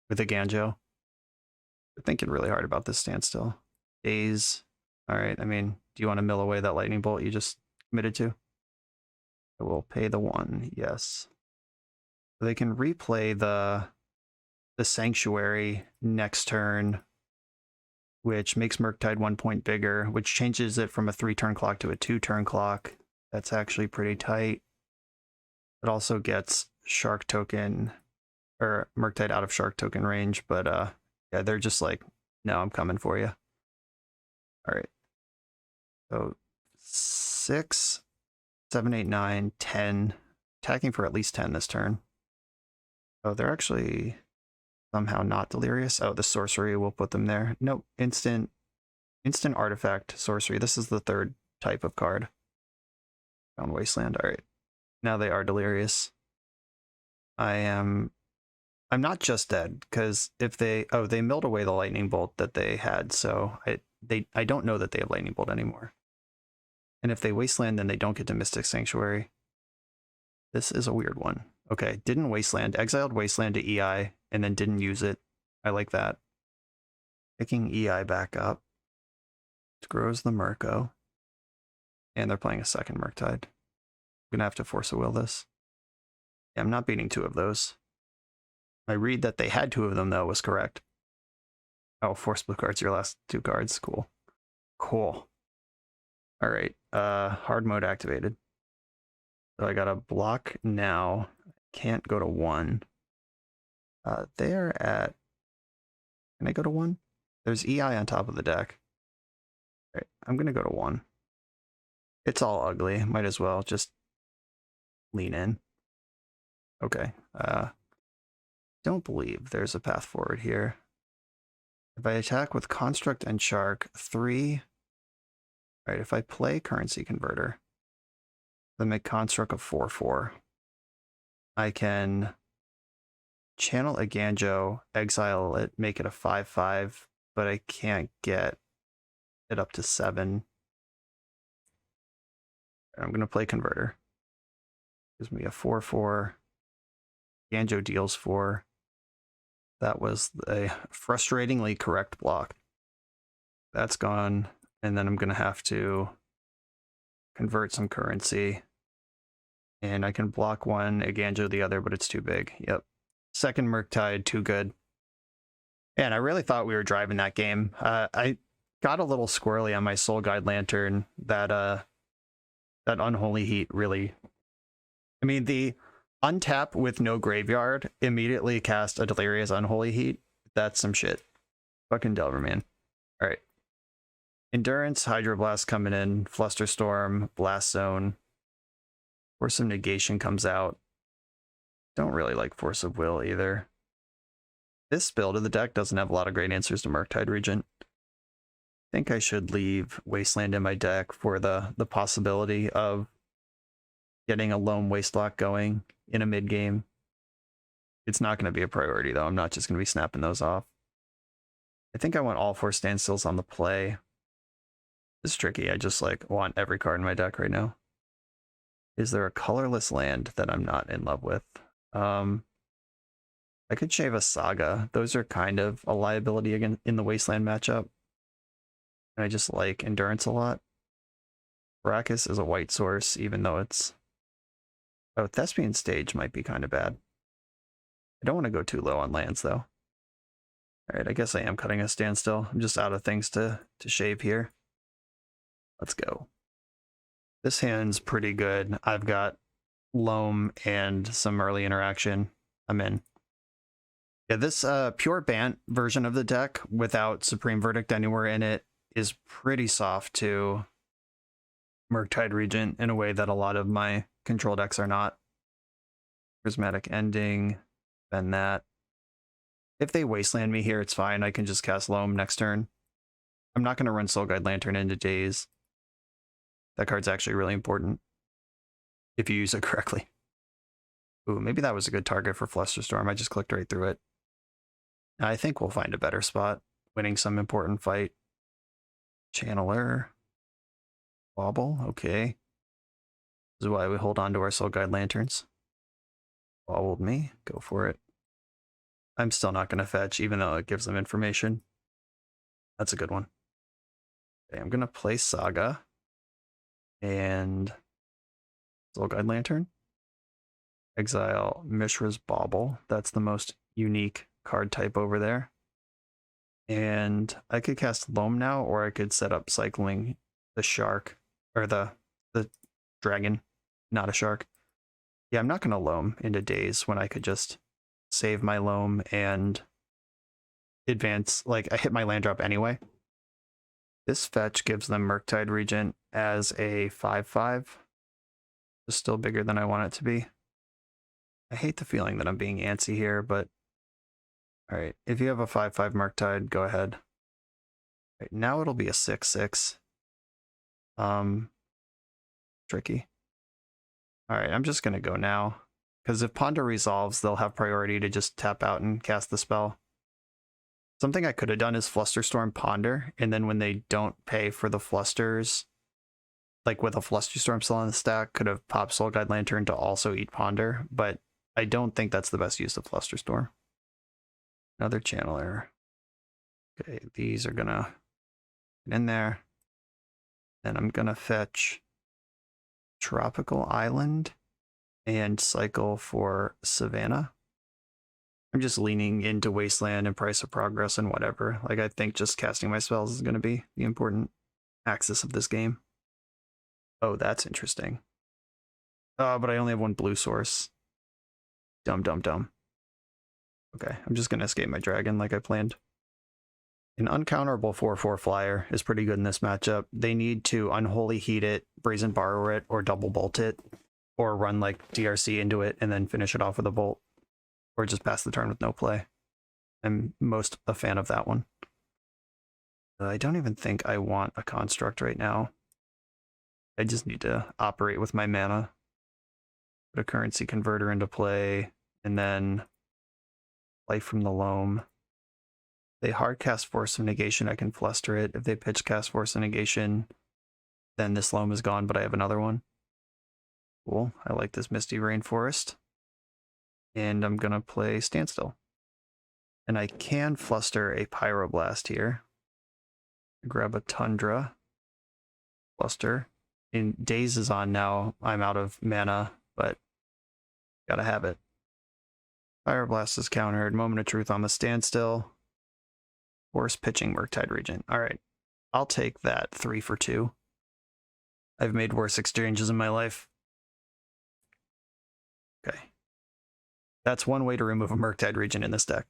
with a Ganjo. I'm thinking really hard about this Standstill. Daze. Alright, I mean, do you want to mill away that Lightning Bolt you just committed to? I will pay the 1, yes. So they can replay the Sanctuary next turn, which makes Murktide 1 point bigger, which changes it from a 3-turn clock to a 2-turn clock. That's actually pretty tight. It also gets Shark Token, or Murktide out of Shark Token range, but yeah, they're just like, no, I'm coming for you. All right. So 6, 7, 8, 9, 10. Attacking for at least 10 this turn. Oh, they're actually somehow not delirious. Oh, the sorcery will put them there. Nope, instant artifact sorcery. This is the 3rd type of card. Found Wasteland. All right. Now they are delirious. I'm not just dead, because if they milled away the Lightning Bolt that they had, so I don't know that they have Lightning Bolt anymore. And if they Wasteland, then they don't get to Mystic Sanctuary. This is a weird one. Okay, didn't Wasteland, exiled Wasteland to EI, and then didn't use it. I like that. Picking EI back up. It grows the Murko. And they're playing a second Murktide. I'm gonna have to force a will this. Yeah, I'm not beating 2 of those. My read that they had 2 of them, though, was correct. Oh, force blue cards, your last 2 cards. Cool. Cool. All right, hard mode activated. So I gotta block now. Can't go to 1. They're at... Can I go to 1? There's EI on top of the deck. All right, I'm gonna go to 1. It's all ugly. Might as well just lean in. Okay. Don't believe there's a path forward here. If I attack with Construct and Shark, 3... All right, if I play Currency Converter, then make Construct a 4/4. I can channel a Ganjo, exile it, make it a 5/5, but I can't get it up to 7. I'm going to play Converter. Gives me a 4/4. Ganjo deals 4. That was a frustratingly correct block. That's gone, and then I'm going to have to convert some currency. And I can block one, Ganjo the other, but it's too big. Yep. Second Murktide, too good. And I really thought we were driving that game. I got a little squirrely on my Soul Guide Lantern. That Unholy Heat really... I mean, the untap with no graveyard immediately cast a Delirious Unholy Heat. That's some shit. Fucking Delver, man. Alright. Endurance, Hydroblast coming in, Flusterstorm, Blast Zone. Force of Negation comes out. Don't really like Force of Will either. This build of the deck doesn't have a lot of great answers to Murktide Regent. I think I should leave Wasteland in my deck for the possibility of getting a Loam Wastelock going in a mid game. It's not going to be a priority though. I'm not just going to be snapping those off. I think I want all 4 Standstills on the play. It's tricky. I just like want every card in my deck right now. Is there a colorless land that I'm not in love with? I could shave a Saga. Those are kind of a liability again in the Wasteland matchup. And I just like Endurance a lot. Brachus is a white source, even though it's... Oh, Thespian Stage might be kind of bad. I don't want to go too low on lands, though. Alright, I guess I am cutting a Standstill. I'm just out of things to shave here. Let's go. This hand's pretty good. I've got Loam and some early interaction. I'm in. Yeah, this pure Bant version of the deck without Supreme Verdict anywhere in it is pretty soft to Murktide Regent in a way that a lot of my control decks are not. Prismatic Ending, then that. If they Wasteland me here, it's fine. I can just cast Loam next turn. I'm not going to run Soul Guide Lantern into Daze. That card's actually really important if you use it correctly. Ooh, maybe that was a good target for Flusterstorm. I just clicked right through it. I think we'll find a better spot, winning some important fight. Channeler. Wobble, okay. This is why we hold on to our Soul Guide Lanterns. Wobbled me, go for it. I'm still not going to fetch, even though it gives them information. That's a good one. Okay, I'm going to play Saga. And Soul Guide Lantern. Exile Mishra's Bauble. That's the most unique card type over there. And I could cast Loam now, or I could set up cycling the shark, or the dragon, not a shark. Yeah, I'm not going to Loam into Daze when I could just save my Loam and advance. Like, I hit my land drop anyway. This fetch gives them Murktide Regent as a 5/5. It's still bigger than I want it to be. I hate the feeling that I'm being antsy here, but alright, if you have a 5/5 Murktide, go ahead. Right, now it'll be a 6/6. Tricky. Alright, I'm just gonna go now. Because if Ponder resolves, they'll have priority to just tap out and cast the spell. Something I could have done is Flusterstorm Ponder, and then when they don't pay for the Flusters, like with a Flusterstorm still on the stack, could have popped Soul Guide Lantern to also eat Ponder, but I don't think that's the best use of Flusterstorm. Another Channeler. Okay, these are gonna get in there. Then I'm gonna fetch Tropical Island and cycle for Savannah. I'm just leaning into Wasteland and Price of Progress and whatever. Like, I think just casting my spells is going to be the important axis of this game. Oh, that's interesting. But I only have one blue source. Dumb. Okay, I'm just going to escape my dragon like I planned. An uncounterable 4/4 flyer is pretty good in this matchup. They need to Unholy Heat it, Brazen Borrower it, or Double Bolt it, or run like DRC into it and then finish it off with a bolt. Or just pass the turn with no play. I'm most a fan of that one. I don't even think I want a construct right now. I just need to operate with my mana. Put a currency converter into play, and then Life from the Loam. If they hard cast Force of Negation, I can fluster it. If they pitch cast Force of Negation, then this Loam is gone, but I have another one. Cool. I like this Misty Rainforest. And I'm going to play Standstill. And I can fluster a Pyroblast here. Grab a Tundra. Fluster. And Daze is on now. I'm out of mana, but gotta have it. Pyroblast is countered. Moment of Truth on the Standstill. Force pitching Murktide Regent. Alright. I'll take that 3 for 2. I've made worse exchanges in my life. Okay. That's one way to remove a Murktide Regent in this deck.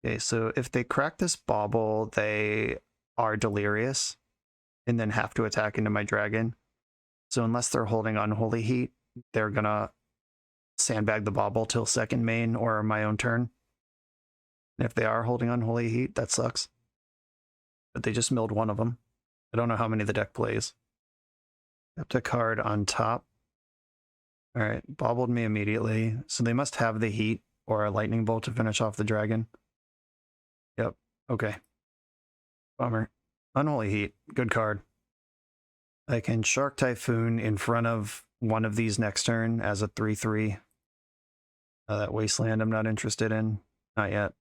Okay, so if they crack this Bauble, they are delirious and then have to attack into my dragon. So unless they're holding Unholy Heat, they're gonna sandbag the bauble till second main or my own turn. And if they are holding Unholy Heat, that sucks. But they just milled one of them. I don't know how many the deck plays. Kept a card on top. All right, baubled me immediately. So they must have the heat or a lightning bolt to finish off the dragon. Yep, okay. Bummer. Unholy Heat, good card. I can Shark Typhoon in front of one of these next turn as a 3/3. That Wasteland I'm not interested in. Not yet.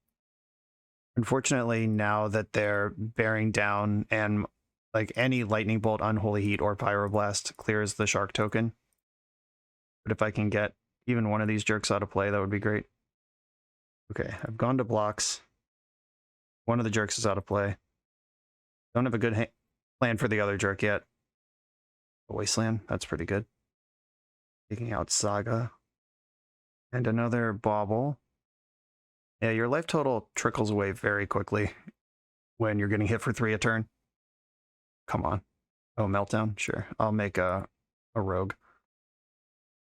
Unfortunately, now that they're bearing down and like any Lightning Bolt, Unholy Heat, or Pyroblast clears the Shark token. But if I can get even one of these jerks out of play, that would be great. Okay, I've gone to blocks. One of the jerks is out of play. Don't have a good plan for the other jerk yet. Wasteland, that's pretty good. Taking out Saga. And another bauble. Yeah, your life total trickles away very quickly when you're getting hit for 3 a turn. Come on. Oh, Meltdown? Sure. I'll make a rogue.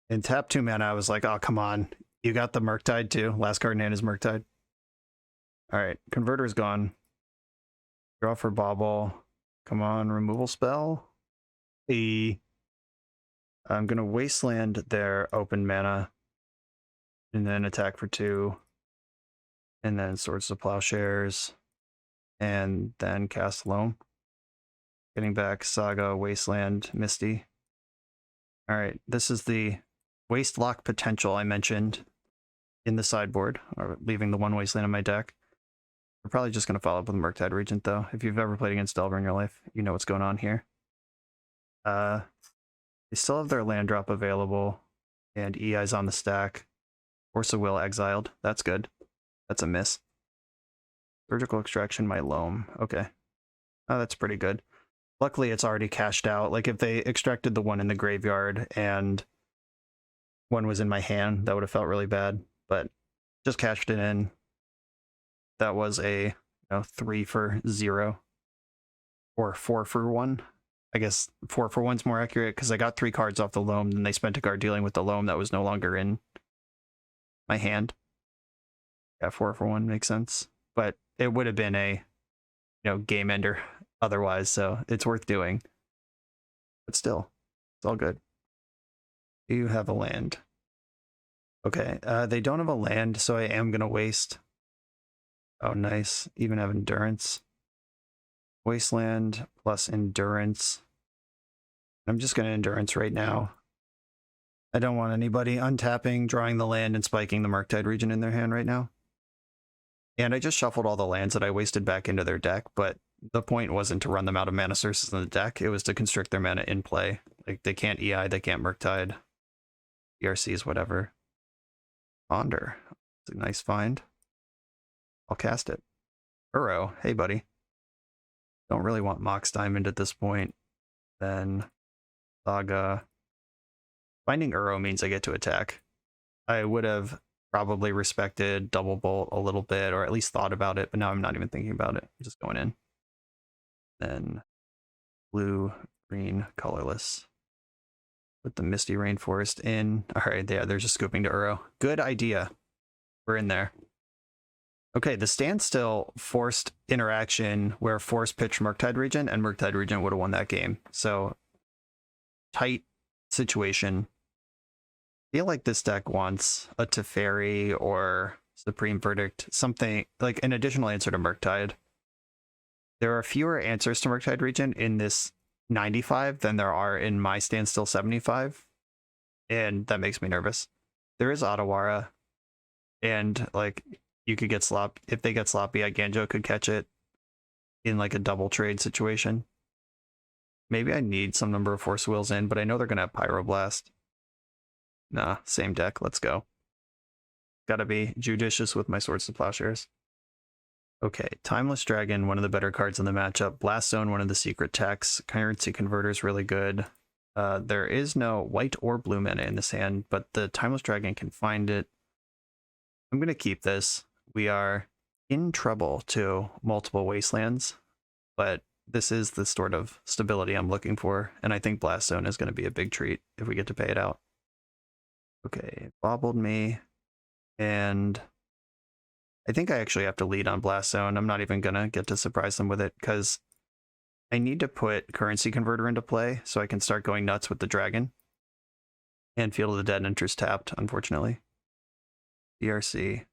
In tap 2 mana, I was like, oh, come on. You got the Murktide too. Last card in hand is Murktide. Alright, Converter's gone. Draw for bauble. Come on, removal spell. I'm going to Wasteland their open mana. And then attack for 2. And then Swords to Plowshares. And then cast Loam. Getting back Saga, Wasteland, Misty. Alright, this is the Waste Lock potential I mentioned in the sideboard, or leaving the one Wasteland in my deck. We're probably just going to follow up with Murktide Regent, though. If you've ever played against Delver in your life, you know what's going on here. They still have their land drop available, and EI's on the stack. Force of Will exiled. That's good. That's a miss. Surgical Extraction, my Loam. Okay. Oh, that's pretty good. Luckily, it's already cashed out. Like, if they extracted the one in the graveyard and one was in my hand, that would have felt really bad. But just cashed it in. That was a 3 for 0. Or 4 for 1. I guess 4 for 1's more accurate, because I got 3 cards off the Loam, then they spent a card dealing with the Loam that was no longer in my hand. Yeah, 4 for 1 makes sense. But it would have been a game ender otherwise, so it's worth doing. But still, it's all good. You have a land. Okay, they don't have a land, so I am going to waste. Oh, nice. Even have Endurance. Wasteland plus Endurance. I'm just going to Endurance right now. I don't want anybody untapping, drawing the land, and spiking the Murktide Regent in their hand right now. And I just shuffled all the lands that I wasted back into their deck, but the point wasn't to run them out of mana sources in the deck. It was to constrict their mana in play. Like, they can't EI, they can't Murktide. ERCs, whatever. Ponder. It's a nice find. I'll cast it. Uro, hey buddy. Don't really want Mox Diamond at this point. Then Saga. Finding Uro means I get to attack. I would have probably respected Double Bolt a little bit, or at least thought about it, but now I'm not even thinking about it. I'm just going in. Then blue, green, colorless. Put the Misty Rainforest in. Alright, yeah, they're just scooping to Uro. Good idea. We're in there. Okay, the Standstill forced interaction where Force pitched Murktide Regent, and Murktide Regent would have won that game. So, tight situation. I feel like this deck wants a Teferi or Supreme Verdict, something like an additional answer to Murktide. There are fewer answers to Murktide Regent in this 95 than there are in my Standstill 75, and that makes me nervous. There is Otawara, and like you could get slop. If they get sloppy, Ganjo could catch it in like a double trade situation. Maybe I need some number of Force Wills in, but I know they're gonna have Pyroblast. Nah, same deck. Let's go. Gotta be judicious with my Swords to Plowshares. Okay, Timeless Dragon, one of the better cards in the matchup. Blast Zone, one of the secret techs. Currency Converter is really good. There is no white or blue mana in this hand, but the Timeless Dragon can find it. I'm going to keep this. We are in trouble to multiple Wastelands, but this is the sort of stability I'm looking for, and I think Blast Zone is going to be a big treat if we get to pay it out. Okay, bobbled me, and I think I actually have to lead on Blast Zone. I'm not even going to get to surprise them with it, because I need to put Currency Converter into play so I can start going nuts with the dragon. And Field of the Dead enters tapped, unfortunately. DRC.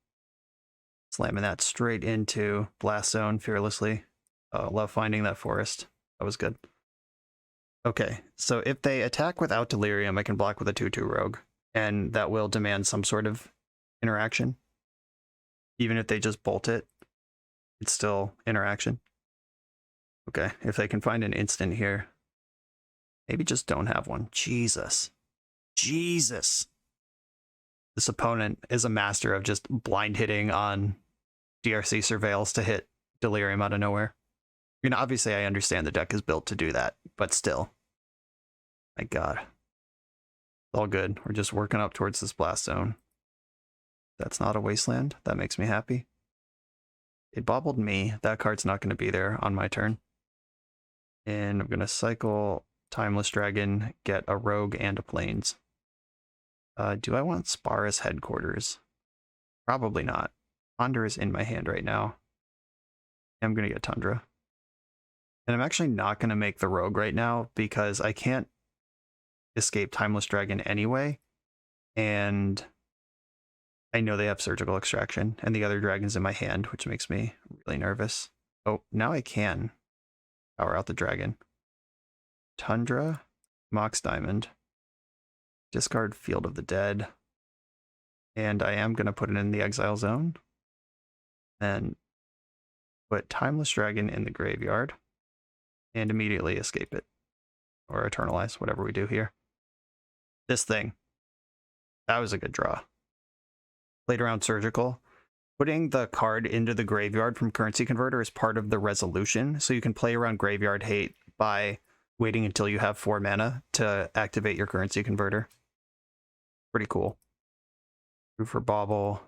Slamming that straight into Blast Zone fearlessly. Love finding that forest. That was good. Okay, so if they attack without Delirium, I can block with a 2/2 Rogue. And that will demand some sort of interaction. Even if they just bolt it, it's still interaction. Okay, if they can find an instant here. Maybe just don't have one. Jesus. Jesus. This opponent is a master of just blind hitting on DRC Surveils to hit Delirium out of nowhere. I mean, obviously I understand the deck is built to do that, but still. My god. It's all good. We're just working up towards this Blast Zone. That's not a Wasteland. That makes me happy. It bobbled me. That card's not going to be there on my turn. And I'm going to cycle Timeless Dragon, get a Rogue and a Plains. Do I want Sparus Headquarters? Probably not. Ponder is in my hand right now. I'm going to get Tundra. And I'm actually not going to make the Rogue right now because I can't escape Timeless Dragon anyway. And I know they have Surgical Extraction and the other dragon's in my hand, which makes me really nervous. Oh, now I can power out the dragon. Tundra, Mox Diamond, discard Field of the Dead, and I am going to put it in the Exile Zone, and put Timeless Dragon in the graveyard, and immediately escape it, or Eternalize, whatever we do here. This thing, that was a good draw. Played around Surgical. Putting the card into the graveyard from Currency Converter is part of the resolution, so you can play around Graveyard Hate by waiting until you have 4 mana to activate your Currency Converter. Pretty cool. Root for Bauble.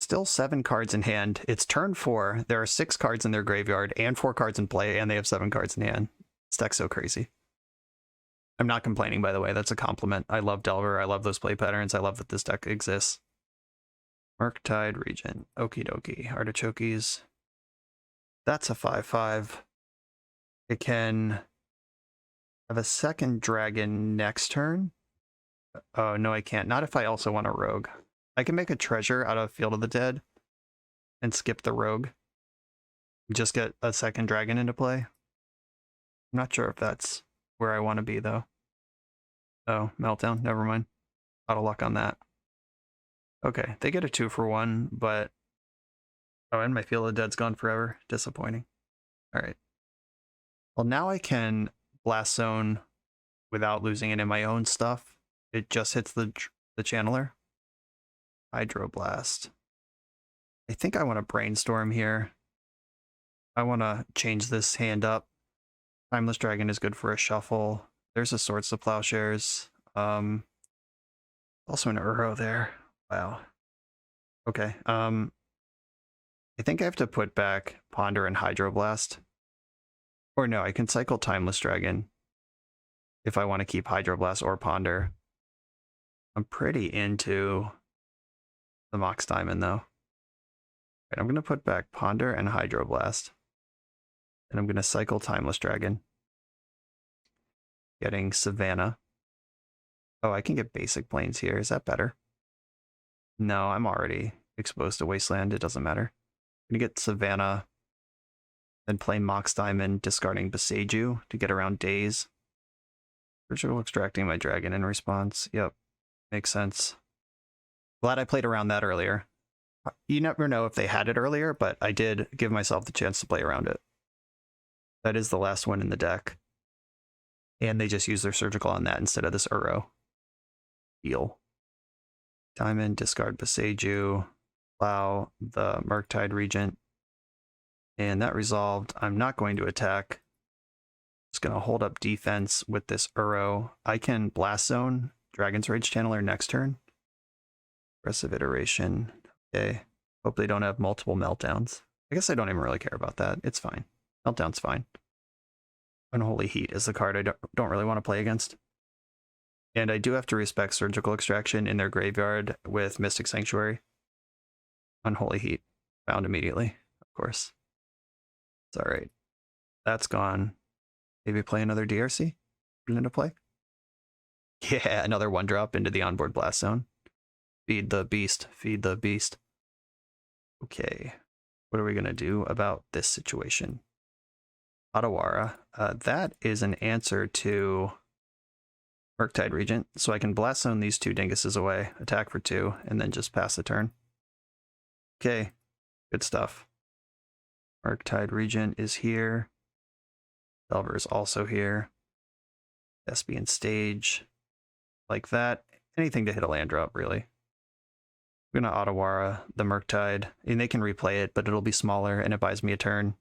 Still 7 cards in hand. It's turn 4. There are 6 cards in their graveyard and 4 cards in play, and they have 7 cards in hand. This deck's so crazy. I'm not complaining, by the way. That's a compliment. I love Delver. I love those play patterns. I love that this deck exists. Murktide Regent. Okie dokie. Artichokes. That's a 5/5. It can have a second dragon next turn. Oh, no, I can't. Not if I also want a rogue. I can make a treasure out of Field of the Dead and skip the rogue. Just get a second dragon into play. I'm not sure if that's where I want to be, though. Oh, Meltdown. Never mind. Out of luck on that. Okay, they get a 2-for-1, but... Oh, and my Field of the Dead's gone forever. Disappointing. Alright. Well, now I can Blast Zone without losing it in my own stuff. It just hits the Channeler. Hydroblast. I think I want to Brainstorm here. I want to change this hand up. Timeless Dragon is good for a shuffle. There's a Swords to Plowshares. Also an Uro there. Wow. Okay. I think I have to put back Ponder and Hydroblast. Or no, I can cycle Timeless Dragon if I want to keep Hydroblast or Ponder. I'm pretty into the Mox Diamond, though. Right, I'm going to put back Ponder and Hydroblast. And I'm going to cycle Timeless Dragon. Getting Savannah. Oh, I can get basic planes here. Is that better? No, I'm already exposed to Wasteland. It doesn't matter. I'm going to get Savannah. Then play Mox Diamond, discarding Beseiju to get around Daze. Surgical Extracting my dragon in response. Yep, makes sense. Glad I played around that earlier. You never know if they had it earlier, but I did give myself the chance to play around it. That is the last one in the deck. And they just use their Surgical on that instead of this Uro. Deal. Diamond, discard Beseiju, plow the Murktide Regent. And that resolved. I'm not going to attack. Just going to hold up defense with this Uro. I can Blast Zone Dragon's Rage Channeler next turn. Aggressive Iteration. Okay. Hope they don't have multiple meltdowns. I guess I don't even really care about that. It's fine. Meltdown's fine. Unholy Heat is the card I don't really want to play against. And I do have to respect Surgical Extraction in their graveyard with Mystic Sanctuary. Unholy Heat. Found immediately, of course. It's alright. That's gone. Maybe play another DRC? Put it into play? Yeah, another 1-drop into the onboard blast zone. Feed the beast. Feed the beast. Okay. What are we going to do about this situation? Otawara. That is an answer to Murktide Regent, so I can blast zone these 2 dinguses away, attack for 2, and then just pass the turn. Okay, good stuff. Murktide Regent is here. Delver is also here. Thespian Stage. Like that. Anything to hit a land drop, really. I'm going to Otawara the Murktide, and they can replay it, but it'll be smaller, and it buys me a turn.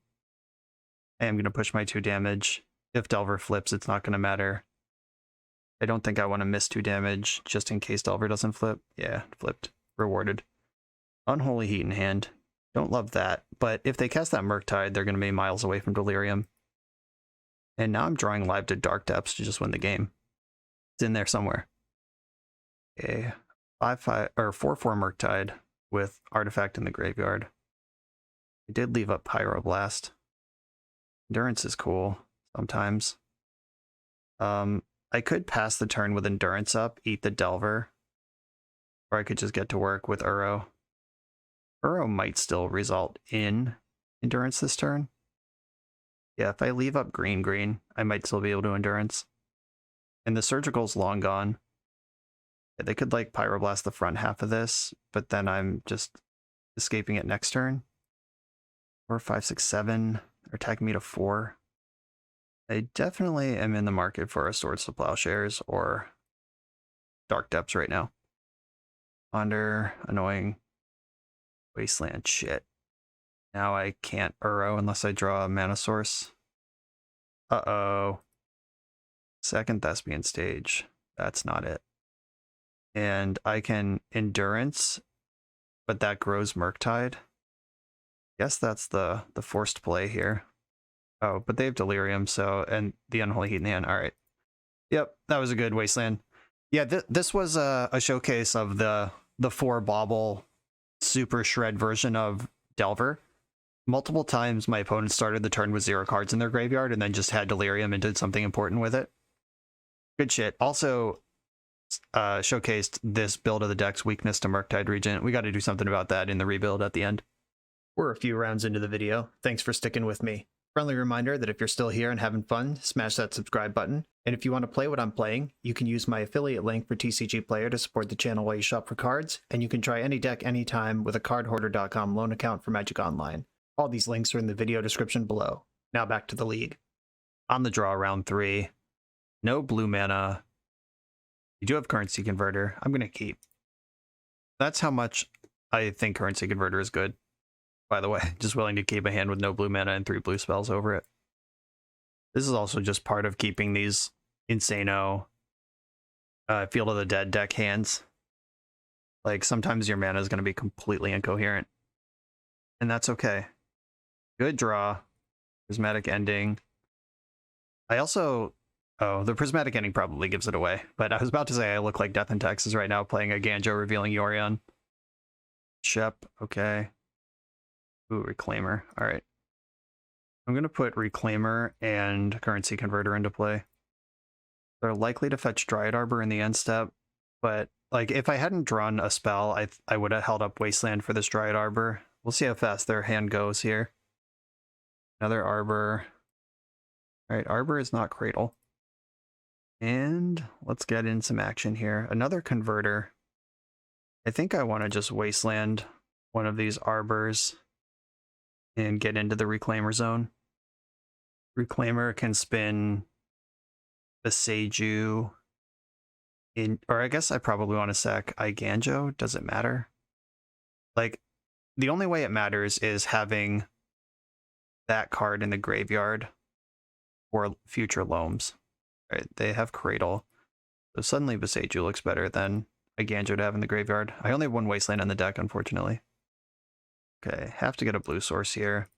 I am going to push my 2 damage. If Delver flips, it's not going to matter. I don't think I want to miss 2 damage, just in case Delver doesn't flip. Yeah, flipped. Rewarded. Unholy Heat in hand. Don't love that, but if they cast that Murktide, they're going to be miles away from Delirium. And now I'm drawing live to Dark Depths to just win the game. It's in there somewhere. Okay, 5/5 or 4/4 Murktide with Artifact in the graveyard. I did leave up Pyroblast. Endurance is cool sometimes. I could pass the turn with Endurance up, eat the Delver, or I could just get to work with Uro. Uro might still result in Endurance this turn. Yeah, if I leave up green, I might still be able to Endurance. And the Surgical's long gone. Yeah, they could like Pyroblast the front half of this, but then I'm just escaping it next turn. 4, 5, 6, 7. They're attacking me to 4. I definitely am in the market for a Swords to Plowshares or Dark Depths right now. Ponder, annoying. Wasteland, shit. Now I can't Uro unless I draw a mana source. Uh-oh. Second Thespian Stage. That's not it. And I can Endurance, but that grows Murktide. Guess that's the forced play here. Oh, but they have Delirium, so, and the Unholy Heat in the end. All right. Yep, that was a good Wasteland. Yeah, this was a showcase of the 4 bauble super shred version of Delver. Multiple times my opponent started the turn with 0 cards in their graveyard and then just had Delirium and did something important with it. Good shit. Also showcased this build of the deck's weakness to Murktide Regent. We got to do something about that in the rebuild at the end. We're a few rounds into the video. Thanks for sticking with me. Friendly reminder that if you're still here and having fun, smash that subscribe button. And if you want to play what I'm playing, you can use my affiliate link for TCG Player to support the channel while you shop for cards, and you can try any deck anytime with a cardhoarder.com loan account for Magic Online. All these links are in the video description below. Now back to the league. On the draw, round 3. No blue mana. You do have Currency Converter. I'm going to keep. That's how much I think Currency Converter is good. By the way, just willing to keep a hand with no blue mana and 3 blue spells over it. This is also just part of keeping these Insano Field of the Dead deck hands. Like, sometimes your mana is going to be completely incoherent. And that's okay. Good draw. Prismatic Ending. I also... Oh, the Prismatic Ending probably gives it away. But I was about to say I look like Death in Texas right now playing a Ganjo revealing Yorion. Shep, okay. Ooh, Reclaimer. All right. I'm going to put Reclaimer and Currency Converter into play. They're likely to fetch Dryad Arbor in the end step, but like if I hadn't drawn a spell, I would have held up Wasteland for this Dryad Arbor. We'll see how fast their hand goes here. Another Arbor. All right, Arbor is not Cradle. And let's get in some action here. Another Converter. I think I want to just Wasteland one of these Arbors and get into the Reclaimer zone. Reclaimer can spin the Seiju in, or I guess I probably want to sack Iganjo. Does it matter? Like, the only way it matters is having that card in the graveyard for future Loams. Right? They have Cradle. So suddenly Beseiju looks better than Iganjo to have in the graveyard. I only have 1 Wasteland in the deck, unfortunately. Okay, have to get a blue source here.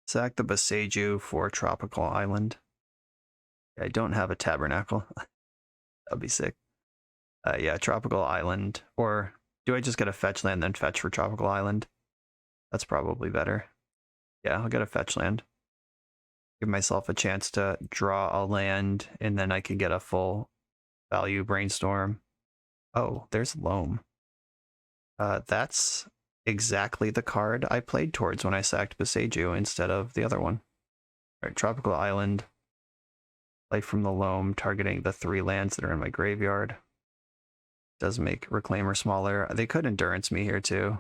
Sack the Boseiju for Tropical Island. I don't have a Tabernacle. That'd be sick. Yeah, Tropical Island. Or do I just get a fetch land then fetch for Tropical Island? That's probably better. Yeah, I'll get a fetch land. Give myself a chance to draw a land, and then I can get a full value brainstorm. Oh, there's Loam. That's exactly the card I played towards when I sacked Boseiju instead of the other one. All right, Tropical Island. Play from the Loam, targeting the 3 lands that are in my graveyard. Does make Reclaimer smaller. They could Endurance me here too.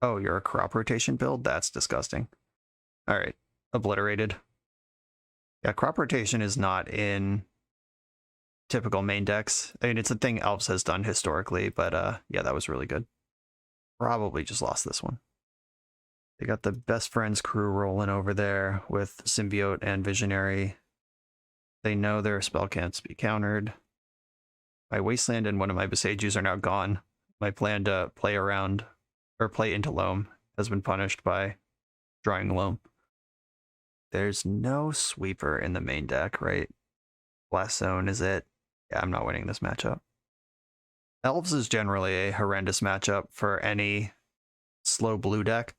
Oh, you're a crop rotation build? That's disgusting. All right, obliterated. Yeah, crop rotation is not in typical main decks. I mean, it's a thing Elves has done historically, but yeah, that was really good. Probably just lost this one. They got the Best Friends crew rolling over there with Symbiote and Visionary. They know their spell can't be countered. My Wasteland and one of my Boseijus are now gone. My plan to play around, or play into Loam, has been punished by drawing Loam. There's no sweeper in the main deck, right? Blast Zone is it? Yeah, I'm not winning this matchup. Elves is generally a horrendous matchup for any slow blue deck,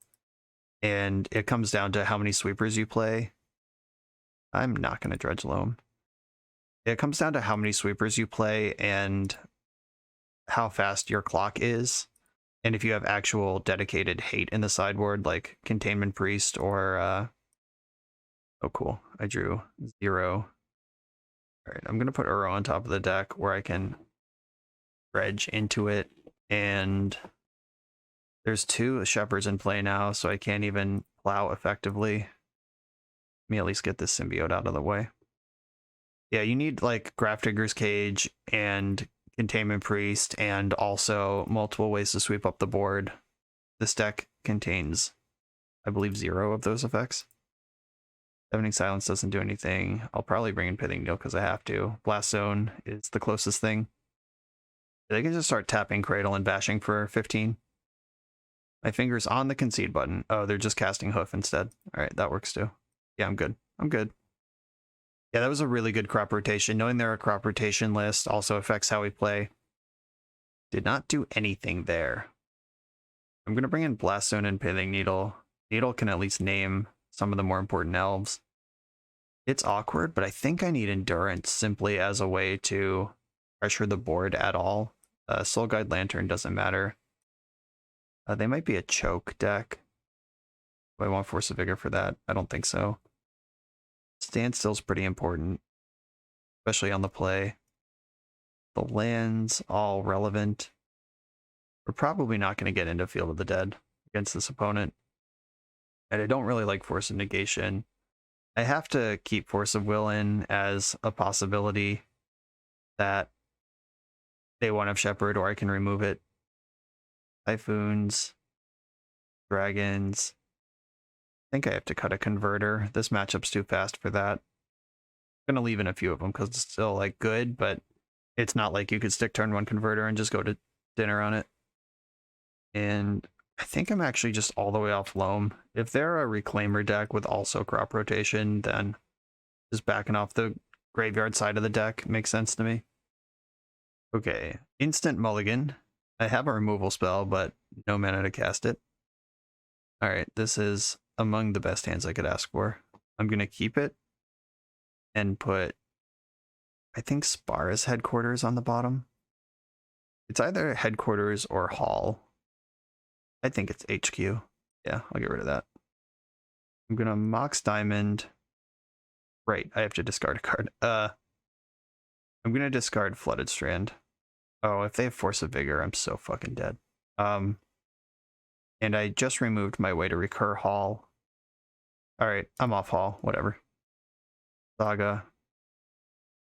and it comes down to how many sweepers you play. I'm not going to dredge Loam. It comes down to how many sweepers you play and how fast your clock is. And if you have actual dedicated hate in the sideboard, like Containment Priest or... oh, cool. I drew 0. All right, I'm going to put Uro on top of the deck where I can dredge into it. And there's 2 Shepherds in play now, so I can't even plow effectively. Let me at least get this Symbiote out of the way. Yeah, you need like Grafdigger's Cage and Containment Priest and also multiple ways to sweep up the board. This deck contains, I believe, 0 of those effects. Deafening Silence doesn't do anything. I'll probably bring in Pithing Needle because I have to. Blast Zone is the closest thing. They can just start tapping Cradle and bashing for 15. My finger's on the concede button. Oh, they're just casting Hoof instead. All right, that works too. Yeah, I'm good. I'm good. Yeah, that was a really good crop rotation. Knowing they're a crop rotation list also affects how we play. Did not do anything there. I'm going to bring in Blast Zone and Pithing Needle. Needle can at least name some of the more important elves. It's awkward, but I think I need Endurance simply as a way to pressure the board at all. Soul Guide Lantern doesn't matter. They might be a choke deck. Do I want Force of Vigor for that? I don't think so. Standstill's pretty important, especially on the play. The lands, all relevant. We're probably not going to get into Field of the Dead against this opponent. And I don't really like Force of Negation. I have to keep Force of Will in as a possibility that they want to Shepherd, or I can remove it. Typhoons, Dragons. I think I have to cut a Converter. This matchup's too fast for that. I'm gonna leave in a few of them because it's still like good, but it's not like you could stick turn 1 Converter and just go to dinner on it. And I think I'm actually just all the way off Loam. If they're a Reclaimer deck with also crop rotation, then just backing off the graveyard side of the deck makes sense to me. Okay, instant mulligan. I have a removal spell, but no mana to cast it. Alright, this is among the best hands I could ask for. I'm going to keep it and put, I think, Spara's Headquarters on the bottom. It's either Headquarters or Hall. I think it's HQ. Yeah, I'll get rid of that. I'm going to Mox Diamond. Right, I have to discard a card. I'm going to discard Flooded Strand. Oh, if they have Force of Vigor, I'm so fucking dead. And I just removed my way to recur Hall. Alright, I'm off Hall, whatever. Saga.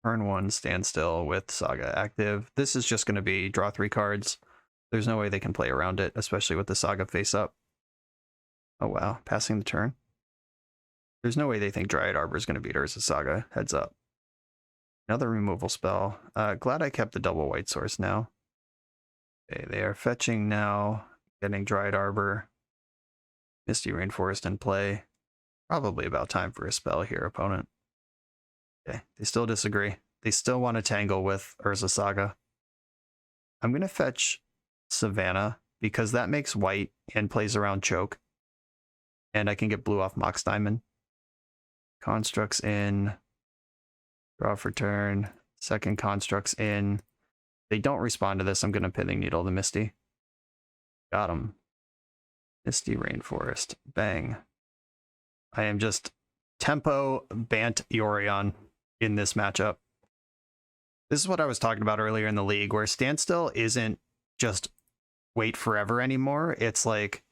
Turn 1, Standstill with Saga active. This is just going to be draw 3 cards. There's no way they can play around it, especially with the Saga face up. Oh wow, passing the turn. There's no way they think Dryad Arbor is going to beat her as a Saga. Heads up. Another removal spell. Glad I kept the double white source now. Okay, they are fetching now. Getting Dryad Arbor. Misty Rainforest in play. Probably about time for a spell here, opponent. Okay, they still disagree. They still want to tangle with Urza Saga. I'm going to fetch Savannah because that makes white and plays around choke. And I can get blue off Mox Diamond. Constructs in. Draw for turn. Second constructs in. They don't respond to this. I'm going to Pithing Needle the Misty. Got him. Misty Rainforest. Bang. I am just tempo Bant Yorion in this matchup. This is what I was talking about earlier in the league, where Standstill isn't just wait forever anymore. It's like,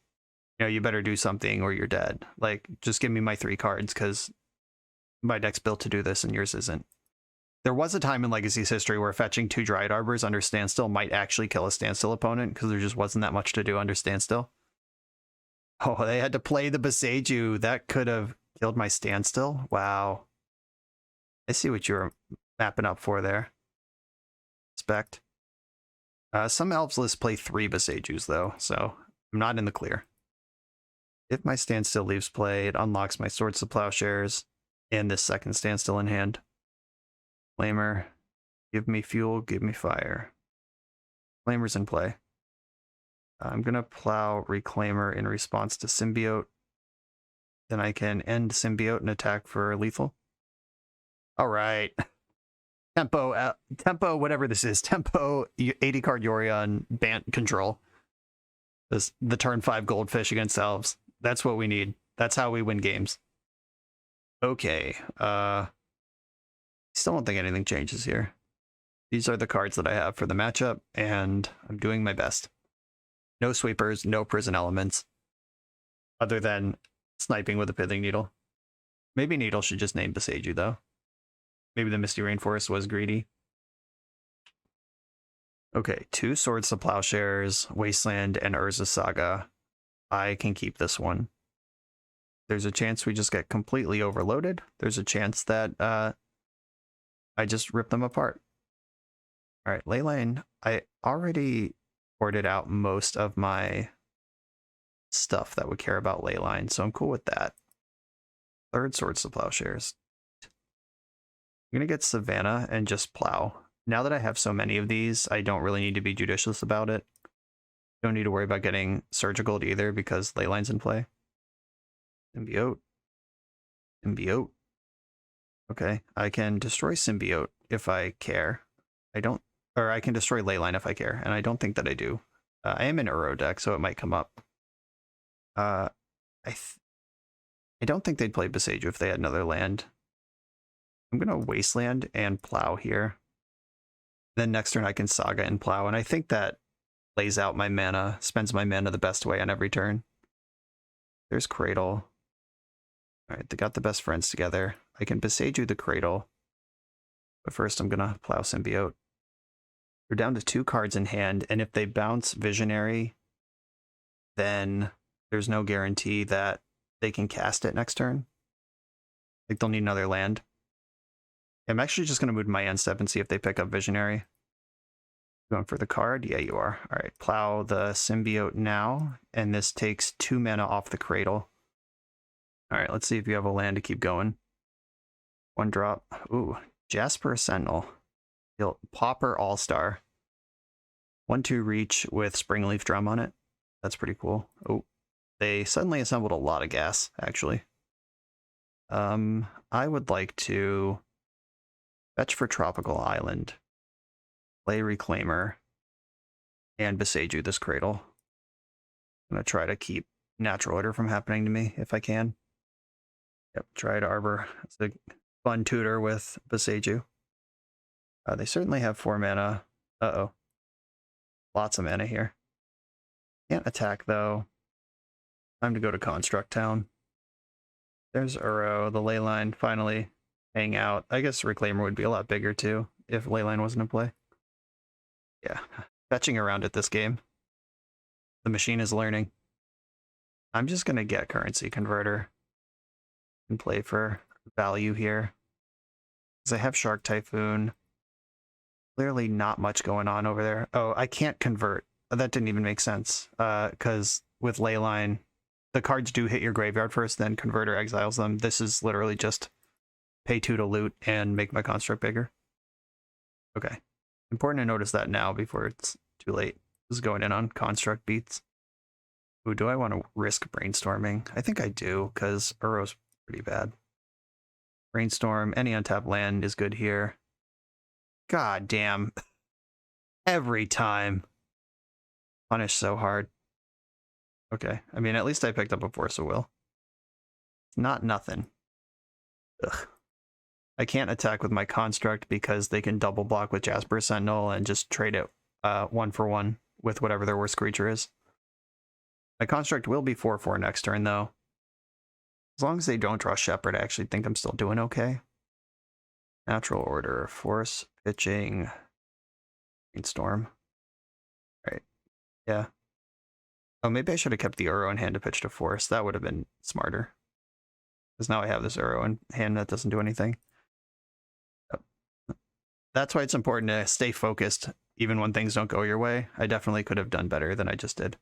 you know, you better do something or you're dead. Like, just give me my 3 cards because my deck's built to do this and yours isn't. There was a time in Legacy's history where fetching 2 Dryad Arbors under Standstill might actually kill a Standstill opponent because there just wasn't that much to do under Standstill. Oh, they had to play the Boseiju. That could have killed my Standstill. Wow. I see what you were mapping up for there. Respect. Some Elves lists play 3 Boseijus, though, so I'm not in the clear. If my Standstill leaves play, it unlocks my Swords to Plowshares and this second Standstill in hand. Flamer. Give me fuel, give me fire. Flamer's in play. I'm going to plow Reclaimer in response to Symbiote. Then I can end Symbiote and attack for lethal. All right. Tempo, whatever this is. Tempo, 80 card Yorion, Bant control. The turn 5 Goldfish against Elves. That's what we need. That's how we win games. Okay. Still don't think anything changes here. These are the cards that I have for the matchup, and I'm doing my best. No sweepers, no prison elements, other than sniping with a Pithing Needle. Maybe Needle should just name Boseiju, though. Maybe the Misty Rainforest was greedy. Okay, 2 Swords to Plowshares, Wasteland, and Urza Saga. I can keep this one. There's a chance we just get completely overloaded. There's a chance that I just rip them apart. All right, Leyline. I already ported out most of my stuff that would care about Leyline, so I'm cool with that. 3rd Swords to Plowshares. I'm going to get Savannah and just plow. Now that I have so many of these, I don't really need to be judicious about it. Don't need to worry about getting Surgical either because Leyline's in play. Symbiote. Symbiote. Okay, I can destroy Symbiote if I care. Or I can destroy Leyline if I care, and I don't think that I do. I am in Uro deck, so it might come up. I don't think they'd play Boseiju if they had another land. I'm going to Wasteland and plow here. Then next turn I can Saga and plow, and I think that lays out my mana, spends my mana the best way on every turn. There's Cradle. Alright, they got the best friends together. I can Boseiju the Cradle. But first I'm going to plow Symbiote. We're down to 2 cards in hand, and if they bounce Visionary, then there's no guarantee that they can cast it next turn. Like, they'll need another land. I'm actually just going to move my end step and see if they pick up Visionary. Going for the card? Yeah, you are. All right, plow the Symbiote now, and this takes 2 mana off the Cradle. All right, let's see if you have a land to keep going. 1 drop. Ooh, Jasper Sentinel. Pauper All-Star. 1/2 reach with Springleaf Drum on it. That's pretty cool. Oh, they suddenly assembled a lot of gas, actually. I would like to fetch for Tropical Island, play Reclaimer, and Boseiju this Cradle. I'm going to try to keep Natural Order from happening to me if I can. Yep, Dryad Arbor. It's a fun tutor with Boseiju. They certainly have 4 mana. Uh-oh. Lots of mana here. Can't attack, though. Time to go to Construct Town. There's Uro, the Leyline finally hang out. I guess Reclaimer would be a lot bigger, too, if Leyline wasn't in play. Yeah, fetching around at this game. The machine is learning. I'm just going to get Currency Converter and play for value here. Because I have Shark Typhoon. Clearly not much going on over there. Oh, I can't convert. That didn't even make sense. Because with Leyline, the cards do hit your graveyard first, then Converter exiles them. This is literally just pay 2 to loot and make my construct bigger. Okay. Important to notice that now before it's too late. This is going in on construct beats. Ooh, do I want to risk brainstorming? I think I do, because Uro's pretty bad. Brainstorm, any untapped land is good here. God damn. Every time. Punish so hard. Okay, I mean, at least I picked up a Force of Will. Not nothing. Ugh. I can't attack with my construct because they can double block with Jasper Sentinel and just trade it 1-for-1 with whatever their worst creature is. My construct will be 4/4 next turn, though. As long as they don't draw Shepherd, I actually think I'm still doing okay. Natural Order, Force, Pitching, Brainstorm. Right. Yeah. Oh, maybe I should have kept the Uro in hand to pitch to Force. That would have been smarter. Because now I have this Uro in hand that doesn't do anything. That's why it's important to stay focused, even when things don't go your way. I definitely could have done better than I just did.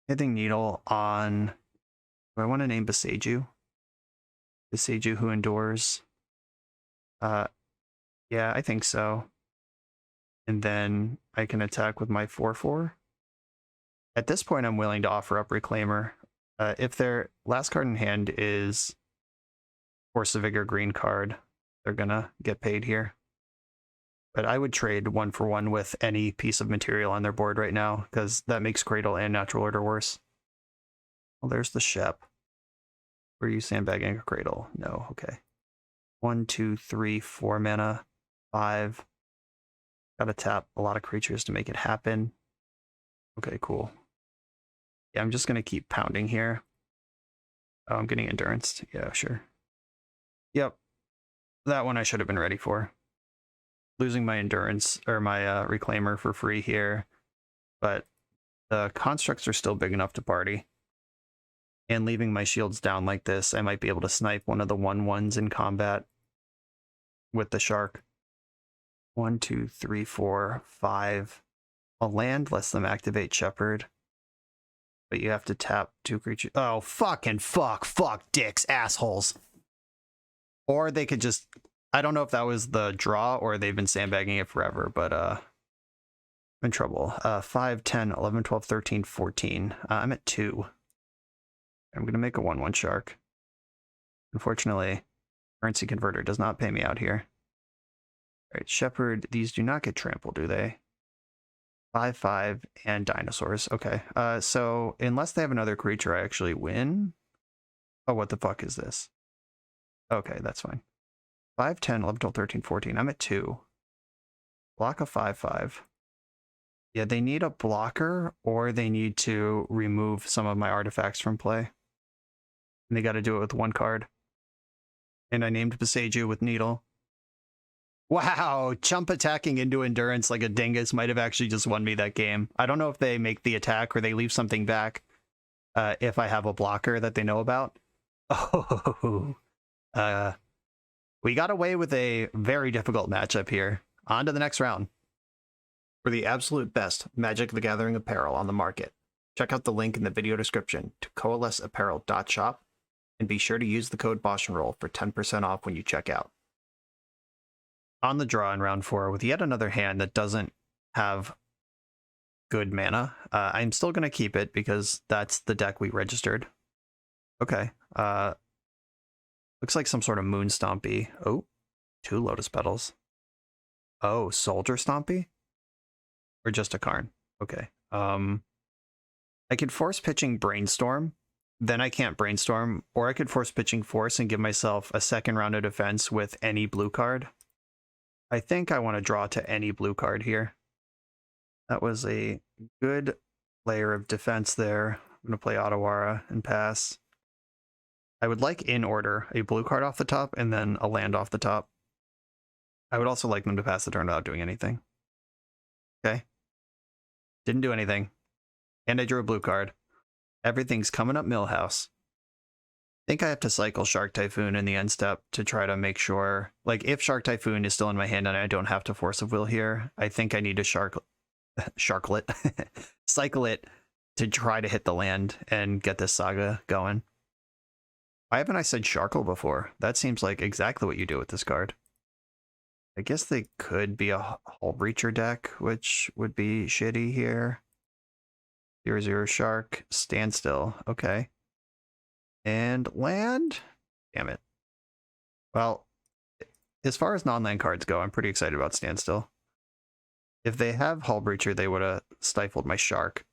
Hitting Needle on... Do I want to name Beseiju? Beseiju who endures. Yeah, I think so. And then I can attack with my 4/4. At this point, I'm willing to offer up Reclaimer. If their last card in hand is Force of Vigor green card, they're gonna get paid here. But I would trade 1-for-1 with any piece of material on their board right now, because that makes Cradle and Natural Order worse. Well, there's the Shep. Were you sandbagging a Cradle? No, okay. 1, 2, 3, 4 mana, 5. Gotta tap a lot of creatures to make it happen. Okay, cool. Yeah, I'm just gonna keep pounding here. Oh, I'm getting Endurance. Yeah, sure. Yep. That one I should have been ready for. Losing my Endurance, or my Reclaimer for free here. But the constructs are still big enough to party. And leaving my shields down like this, I might be able to snipe one of the 1/1s in combat with the shark. 1, 2, 3, 4, 5. A land lets them activate Shepherd. But you have to tap 2 creatures. Oh, fucking fuck, dicks, assholes. Or they could just... I don't know if that was the draw or they've been sandbagging it forever, but I'm in trouble. 5, 10, 11, 12, 13, 14. I'm at 2. I'm going to make a 1/1 shark. Unfortunately, Currency Converter does not pay me out here. All right, Shepherd, these do not get trampled, do they? 5, 5, and dinosaurs. Okay, so unless they have another creature, I actually win. Oh, what the fuck is this? Okay, that's fine. 5, 10, 11, 12, 13, 14. I'm at 2. Block a 5, 5. Yeah, they need a blocker, or they need to remove some of my artifacts from play. And they got to do it with 1 card. And I named Beseiju with Needle. Wow, chump attacking into Endurance like a dingus might have actually just won me that game. I don't know if they make the attack or they leave something back if I have a blocker that they know about. Oh, we got away with a very difficult matchup here. On to the next round. For the absolute best Magic the Gathering apparel on the market, check out the link in the video description to coalesceapparel.shop and be sure to use the code BoshNRoll for 10% off when you check out. On the draw in round 4 with yet another hand that doesn't have good mana. I'm still going to keep it because that's the deck we registered. Okay. Looks like some sort of Moon Stompy. Oh, 2 Lotus Petals. Oh, Soldier Stompy? Or just a Karn? Okay. I could force pitching Brainstorm. Then I can't Brainstorm. Or I could force pitching Force and give myself a second round of defense with any blue card. I think I want to draw to any blue card here. That was a good layer of defense there. I'm going to play Otawara and pass. I would like, in order, a blue card off the top and then a land off the top. I would also like them to pass the turn without doing anything. Okay. Didn't do anything. And I drew a blue card. Everything's coming up Millhouse. I think I have to cycle Shark Typhoon in the end step to try to make sure, like, if Shark Typhoon is still in my hand and I don't have to Force of Will here, I think I need to cycle it to try to hit the land and get this saga going. Why haven't I said Sharkle before? That seems like exactly what you do with this card. I guess they could be a Hull Breacher deck, which would be shitty here. 0/0 Shark, Standstill, okay. And land? Damn it. Well, as far as non-land cards go, I'm pretty excited about Standstill. If they have Hull Breacher, they would have stifled my Shark.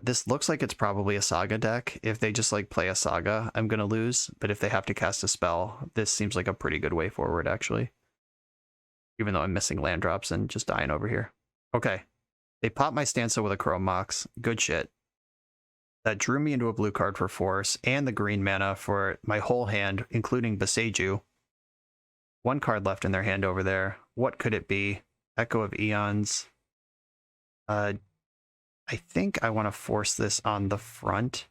This looks like it's probably a Saga deck. If they just like play a Saga, I'm going to lose. But if they have to cast a spell, this seems like a pretty good way forward, actually. Even though I'm missing land drops and just dying over here. Okay. They popped my Standstill with a Chrome Mox. Good shit. That drew me into a blue card for Force and the green mana for my whole hand, including Boseiju. One card left in their hand over there. What could it be? Echo of Eons. I think I want to force this on the front.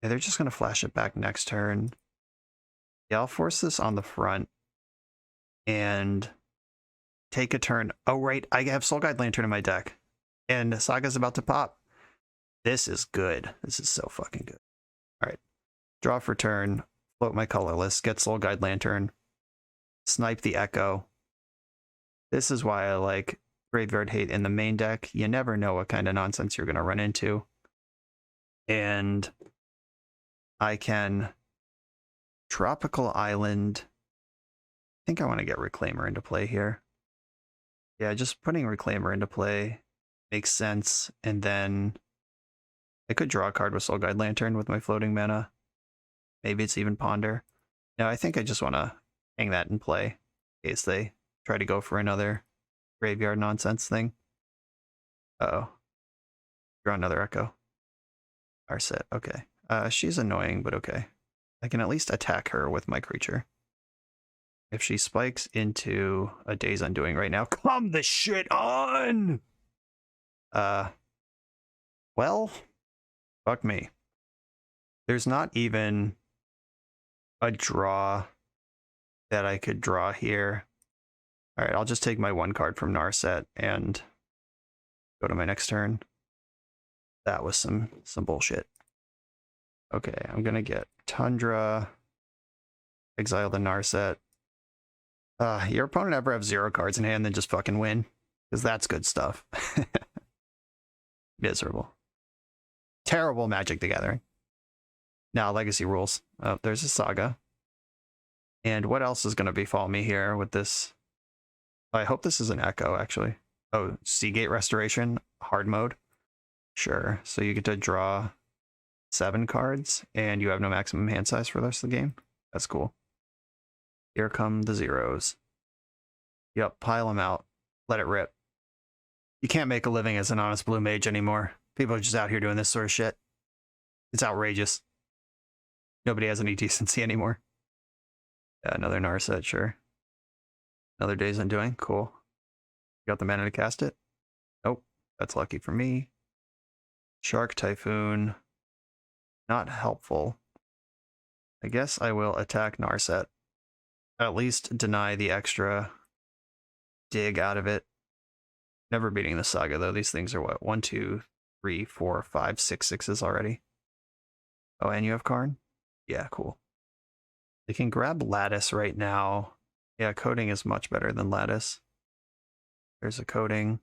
Yeah, they're just going to flash it back next turn. Yeah, I'll force this on the front. And take a turn. Oh, right. I have Soul Guide Lantern in my deck. And Saga's about to pop. This is good. This is so fucking good. All right. Draw for turn. Float my colorless. Get Soul Guide Lantern. Snipe the Echo. This is why I like Graveyard Hate in the main deck. You never know what kind of nonsense you're going to run into. And I can Tropical Island. I think I want to get Reclaimer into play here. Yeah, just putting Reclaimer into play makes sense. And then I could draw a card with Soul Guide Lantern with my floating mana. Maybe it's even Ponder. No, I think I just want to hang that in play in case they try to go for another graveyard nonsense thing. Uh-oh. Draw another Echo. Arset, okay. She's annoying, but okay. I can at least attack her with my creature. If she spikes into a Days Undoing right now, come the shit on! Well, fuck me. There's not even a draw that I could draw here. Alright, I'll just take my one card from Narset and go to my next turn. That was some bullshit. Okay, I'm gonna get Tundra, exile the Narset. Your opponent ever have 0 cards in hand, then just fucking win? Because that's good stuff. Miserable. Terrible Magic the Gathering. Now, Legacy rules. Oh, there's a Saga. And what else is going to befall me here with this? I hope this is an Echo, actually. Oh, Seagate Restoration, hard mode. Sure. So you get to draw 7 cards, and you have no maximum hand size for the rest of the game. That's cool. Here come the zeros. Yep, pile them out. Let it rip. You can't make a living as an honest blue mage anymore. People are just out here doing this sort of shit. It's outrageous. Nobody has any decency anymore. Yeah, another Narset, sure. Another Days Undoing, cool. Got the mana to cast it? Nope, that's lucky for me. Shark Typhoon. Not helpful. I guess I will attack Narset. At least deny the extra dig out of it. Never beating the Saga, though. These things are what? 1, 2, 3, 4, 5, 6 sixes already. Oh, and you have Karn? Yeah, cool. They can grab Lattice right now. Yeah, Coding is much better than Lattice. There's a Coding.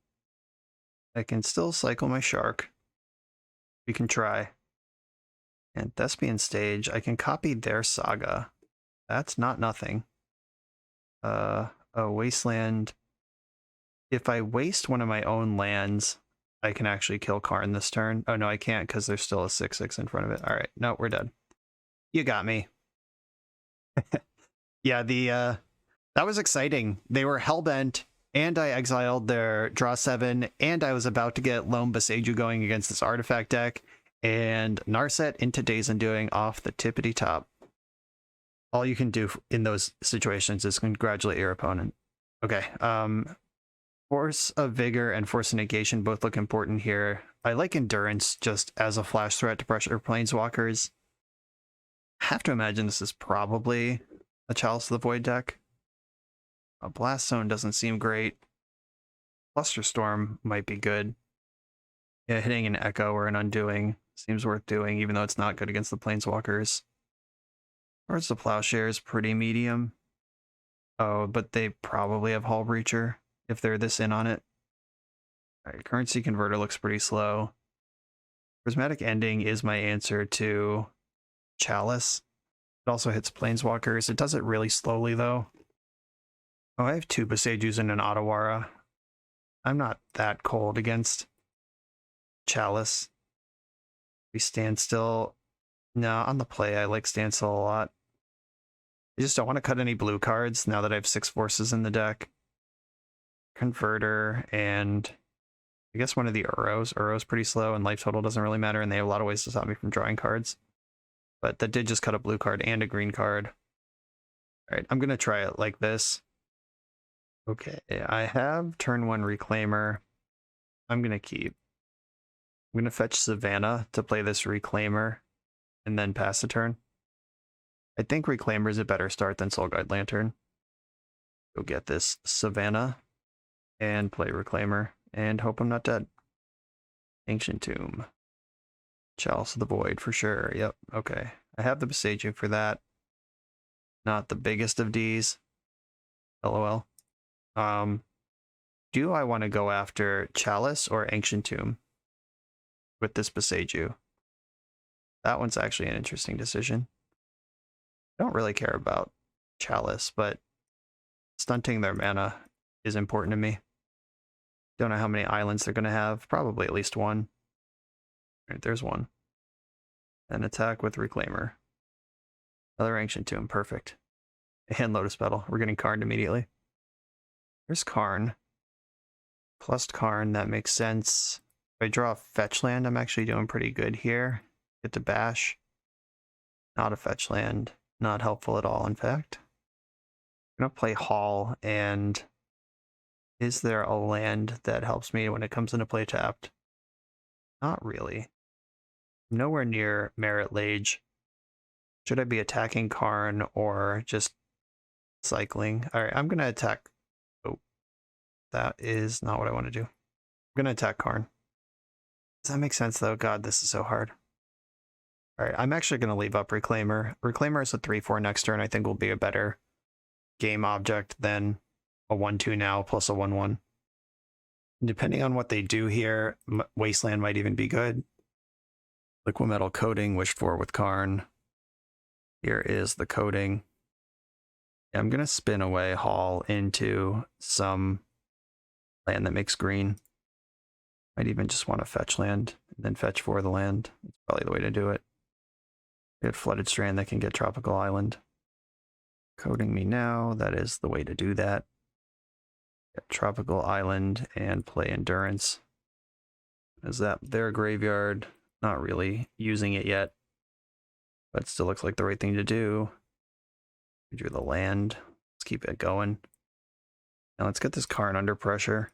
I can still cycle my Shark. We can try. And Thespian Stage, I can copy their Saga. That's not nothing. Oh, Wasteland. If I waste one of my own lands, I can actually kill Karn this turn. Oh, no, I can't because there's still a 6/6 in front of it. All right, no, we're dead. You got me. Yeah, that was exciting. They were hellbent, and I exiled their draw 7, and I was about to get Lone Boseiju going against this artifact deck, and Narset into Days Undoing off the tippity top. All you can do in those situations is congratulate your opponent. Okay, Force of Vigor and Force of Negation both look important here. I like Endurance just as a flash threat to pressure Planeswalkers. I have to imagine this is probably a Chalice of the Void deck. A Blast Zone doesn't seem great. Cluster Storm might be good. Yeah, hitting an Echo or an Undoing seems worth doing, even though it's not good against the Planeswalkers. Towards the Plowshare is pretty medium. Oh, but they probably have Hull Breacher if they're this in on it. Alright, Currency Converter looks pretty slow. Prismatic Ending is my answer to Chalice. It also hits Planeswalkers. It does it really slowly, though. Oh, I have 2 Besejus and an Otawara. I'm not that cold against Chalice. We Standstill. No, on the play, I like Standstill a lot. I just don't want to cut any blue cards now that I have 6 forces in the deck. Converter and I guess one of the Uros. Uro's pretty slow and life total doesn't really matter, and they have a lot of ways to stop me from drawing cards. But that did just cut a blue card and a green card. Alright, I'm going to try it like this. Okay, I have turn 1 Reclaimer. I'm going to keep. I'm going to fetch Savannah to play this Reclaimer and then pass the turn. I think Reclaimer is a better start than Soul Guide Lantern. Go get this Savannah and play Reclaimer and hope I'm not dead. Ancient Tomb. Chalice of the Void for sure. Yep, okay. I have the Beseiju for that. Not the biggest of Ds. LOL. Do I want to go after Chalice or Ancient Tomb with this Beseiju? That one's actually an interesting decision. I don't really care about Chalice, but stunting their mana is important to me. Don't know how many islands they're going to have. Probably at least one. Right, there's one. An attack with Reclaimer. Another Ancient Tomb. Perfect. And Lotus Petal. We're getting Karn immediately. There's Karn. Plus Karn, that makes sense. If I draw a fetch land, I'm actually doing pretty good here. Get the bash. Not a fetch land. Not helpful at all, in fact. I'm going to play Hall, and is there a land that helps me when it comes into play tapped? Not really. Nowhere near Merit Lage. Should I be attacking Karn or just cycling? Alright, I'm going to attack. Oh, that is not what I want to do. I'm going to attack Karn. Does that make sense, though? God, this is so hard. Alright, I'm actually going to leave up Reclaimer. Reclaimer is a 3-4 next turn. I think will be a better game object than a 1-2 now plus a 1-1. Depending on what they do here, Wasteland might even be good. Liquimetal Coating, wished for with Karn. Here is the Coating. Yeah, I'm going to spin away Hall into some land that makes green. Might even just want to fetch land and then fetch for the land. That's probably the way to do it. Get Flooded Strand that can get Tropical Island. Coating me now, that is the way to do that. Get Tropical Island and play Endurance. Is that their graveyard? Not really using it yet, but it still looks like the right thing to do. We drew the land. Let's keep it going. Now let's get this Karn under pressure.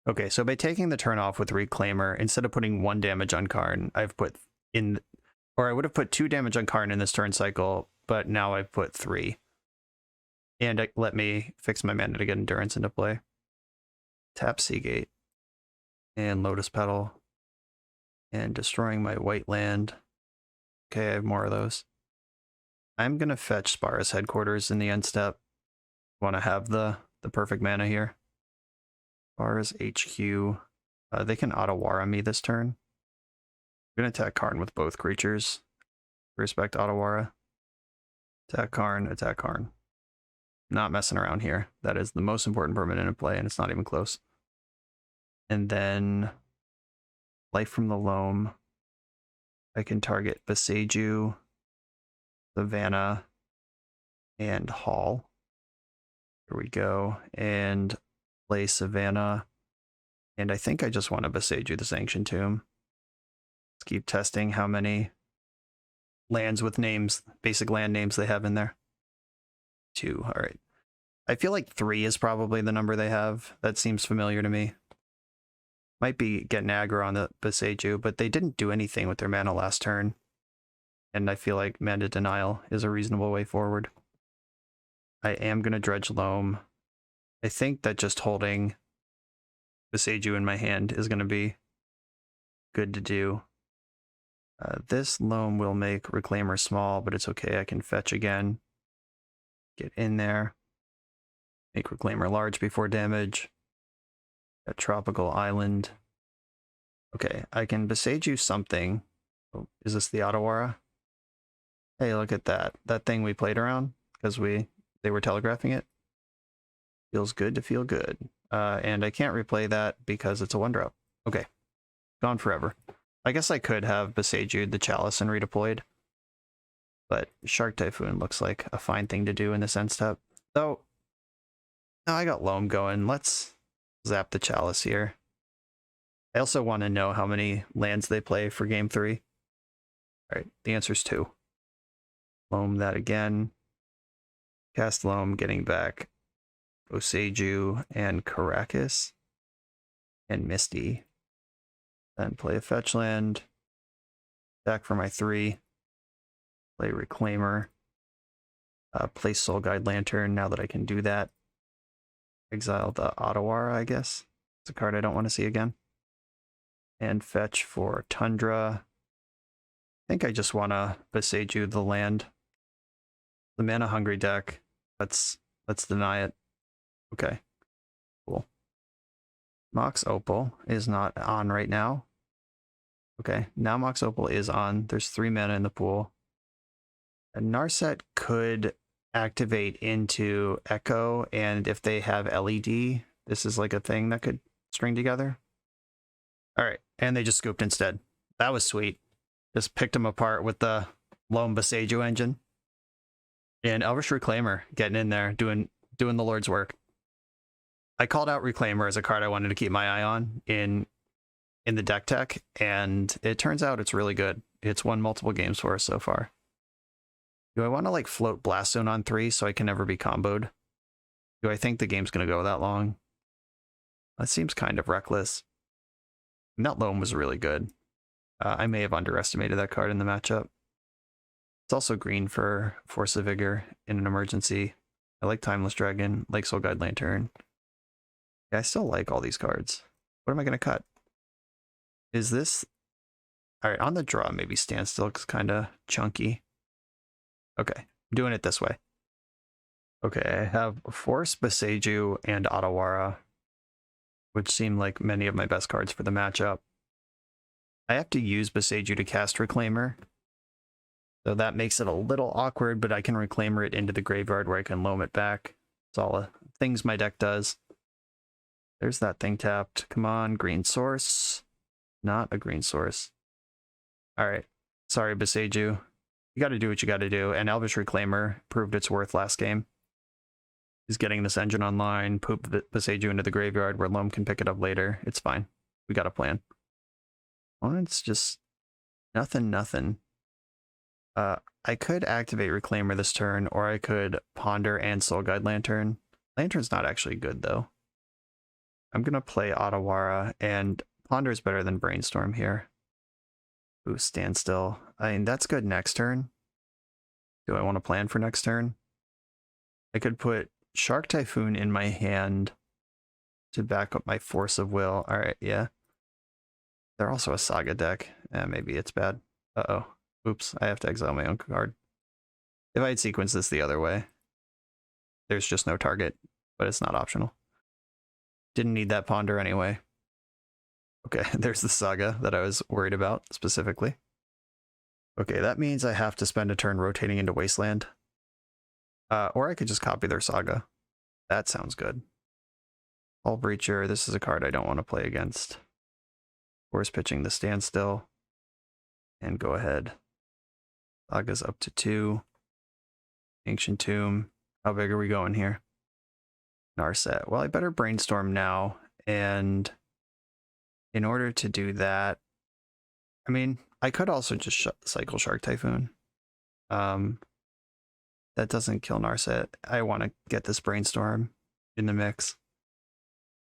Okay, so by taking the turn off with Reclaimer, instead of putting 1 damage on Karn, I've put in, or I would have put 2 damage on Karn in this turn cycle, but now I've put 3. And let me fix my mana to get Endurance into play. Tap Seagate. And Lotus Petal. And destroying my white land. Okay, I have more of those. I'm going to fetch Spara's Headquarters in the end step. Want to have the perfect mana here. Spara's HQ. They can Otawara me this turn. I'm going to attack Karn with both creatures. Respect Otawara. Attack Karn, attack Karn. Not messing around here. That is the most important permanent in play, and it's not even close. And then Life from the Loam. I can target Beseiju, Savannah, and Hall. Here we go. And play Savannah. And I think I just want to Beseiju this Ancient Tomb. Let's keep testing how many lands with names, basic land names they have in there. 2, all right. I feel like 3 is probably the number they have. That seems familiar to me. Might be getting aggro on the Beseiju, but they didn't do anything with their mana last turn. And I feel like mana denial is a reasonable way forward. I am going to Dredge Loam. I think that just holding Beseiju in my hand is going to be good to do. This loam will make Reclaimer small, but it's okay. I can fetch again. Get in there. Make Reclaimer large before damage. A Tropical Island. Okay, I can Boseiju something. Oh, is this the Otawara? Hey, look at that. That thing we played around because they were telegraphing it. Feels good to feel good. And I can't replay that because it's a 1-drop. Okay, gone forever. I guess I could have Boseiju the Chalice and redeployed, but Shark Typhoon looks like a fine thing to do in this end step. Though, no, I got Loam going. Let's zap the Chalice here. I also want to know how many lands they play for game 3. All right, the answer's 2. Loam that again. Cast Loam, getting back Boseiju and Caracas and Misty. Then play a fetch land. Back for my 3. Play Reclaimer. Play Soul Guide Lantern now that I can do that. Exile the Otawara, I guess. It's a card I don't want to see again. And fetch for Tundra. I think I just want to Boseiju the land. The mana hungry deck. Let's deny it. Okay. Cool. Mox Opal is not on right now. Okay, now Mox Opal is on. There's 3 mana in the pool. And Narset could activate into Echo, and if they have LED, this is like a thing that could string together. All right, and they just scooped instead. That was sweet. Just picked them apart with the Loam Boseiju engine. And Elvish Reclaimer getting in there, doing the Lord's work. I called out Reclaimer as a card I wanted to keep my eye on in the deck tech, and it turns out it's really good. It's won multiple games for us so far. Do I want to like float Blast Zone on 3 so I can never be comboed? Do I think the game's going to go that long? That seems kind of reckless. And that Loam was really good. I may have underestimated that card in the matchup. It's also green for Force of Vigor in an emergency. I like Timeless Dragon, like Soul Guide Lantern. Yeah, I still like all these cards. What am I going to cut? Is this... Alright, on the draw, maybe Standstill looks kind of chunky. Okay, I'm doing it this way. Okay, I have Force, Boseiju, and Otawara, which seem like many of my best cards for the matchup. I have to use Boseiju to cast Reclaimer, so that makes it a little awkward, but I can Reclaimer it into the graveyard where I can loam it back. It's all the things my deck does. There's that thing tapped. Come on, green source. Not a green source. Alright, sorry Boseiju. You gotta do what you gotta do, and Elvish Reclaimer proved its worth last game. He's getting this engine online, poop Boseiju into the graveyard where Loam can pick it up later. It's fine. We got a plan. Well, it's just nothing. I could activate Reclaimer this turn, or I could Ponder and Soul Guide Lantern. Lantern's not actually good, though. I'm gonna play Otawara, and Ponder's better than Brainstorm here. Ooh, Standstill. I mean, that's good next turn. Do I want to plan for next turn? I could put Shark Typhoon in my hand to back up my Force of Will. Alright, yeah. They're also a Saga deck. Maybe it's bad. Uh-oh. Oops, I have to exile my own card. If I had sequenced this the other way, there's just no target, but it's not optional. Didn't need that Ponder anyway. Okay, there's the Saga that I was worried about specifically. Okay, that means I have to spend a turn rotating into Wasteland. Or I could just copy their Saga. That sounds good. Hull Breacher, this is a card I don't want to play against. Force pitching the Standstill. And go ahead. Saga's up to 2. Ancient Tomb. How big are we going here? Narset. Well, I better Brainstorm now, and in order to do that, I mean, I could also just cycle Shark Typhoon. That doesn't kill Narset. I want to get this Brainstorm in the mix.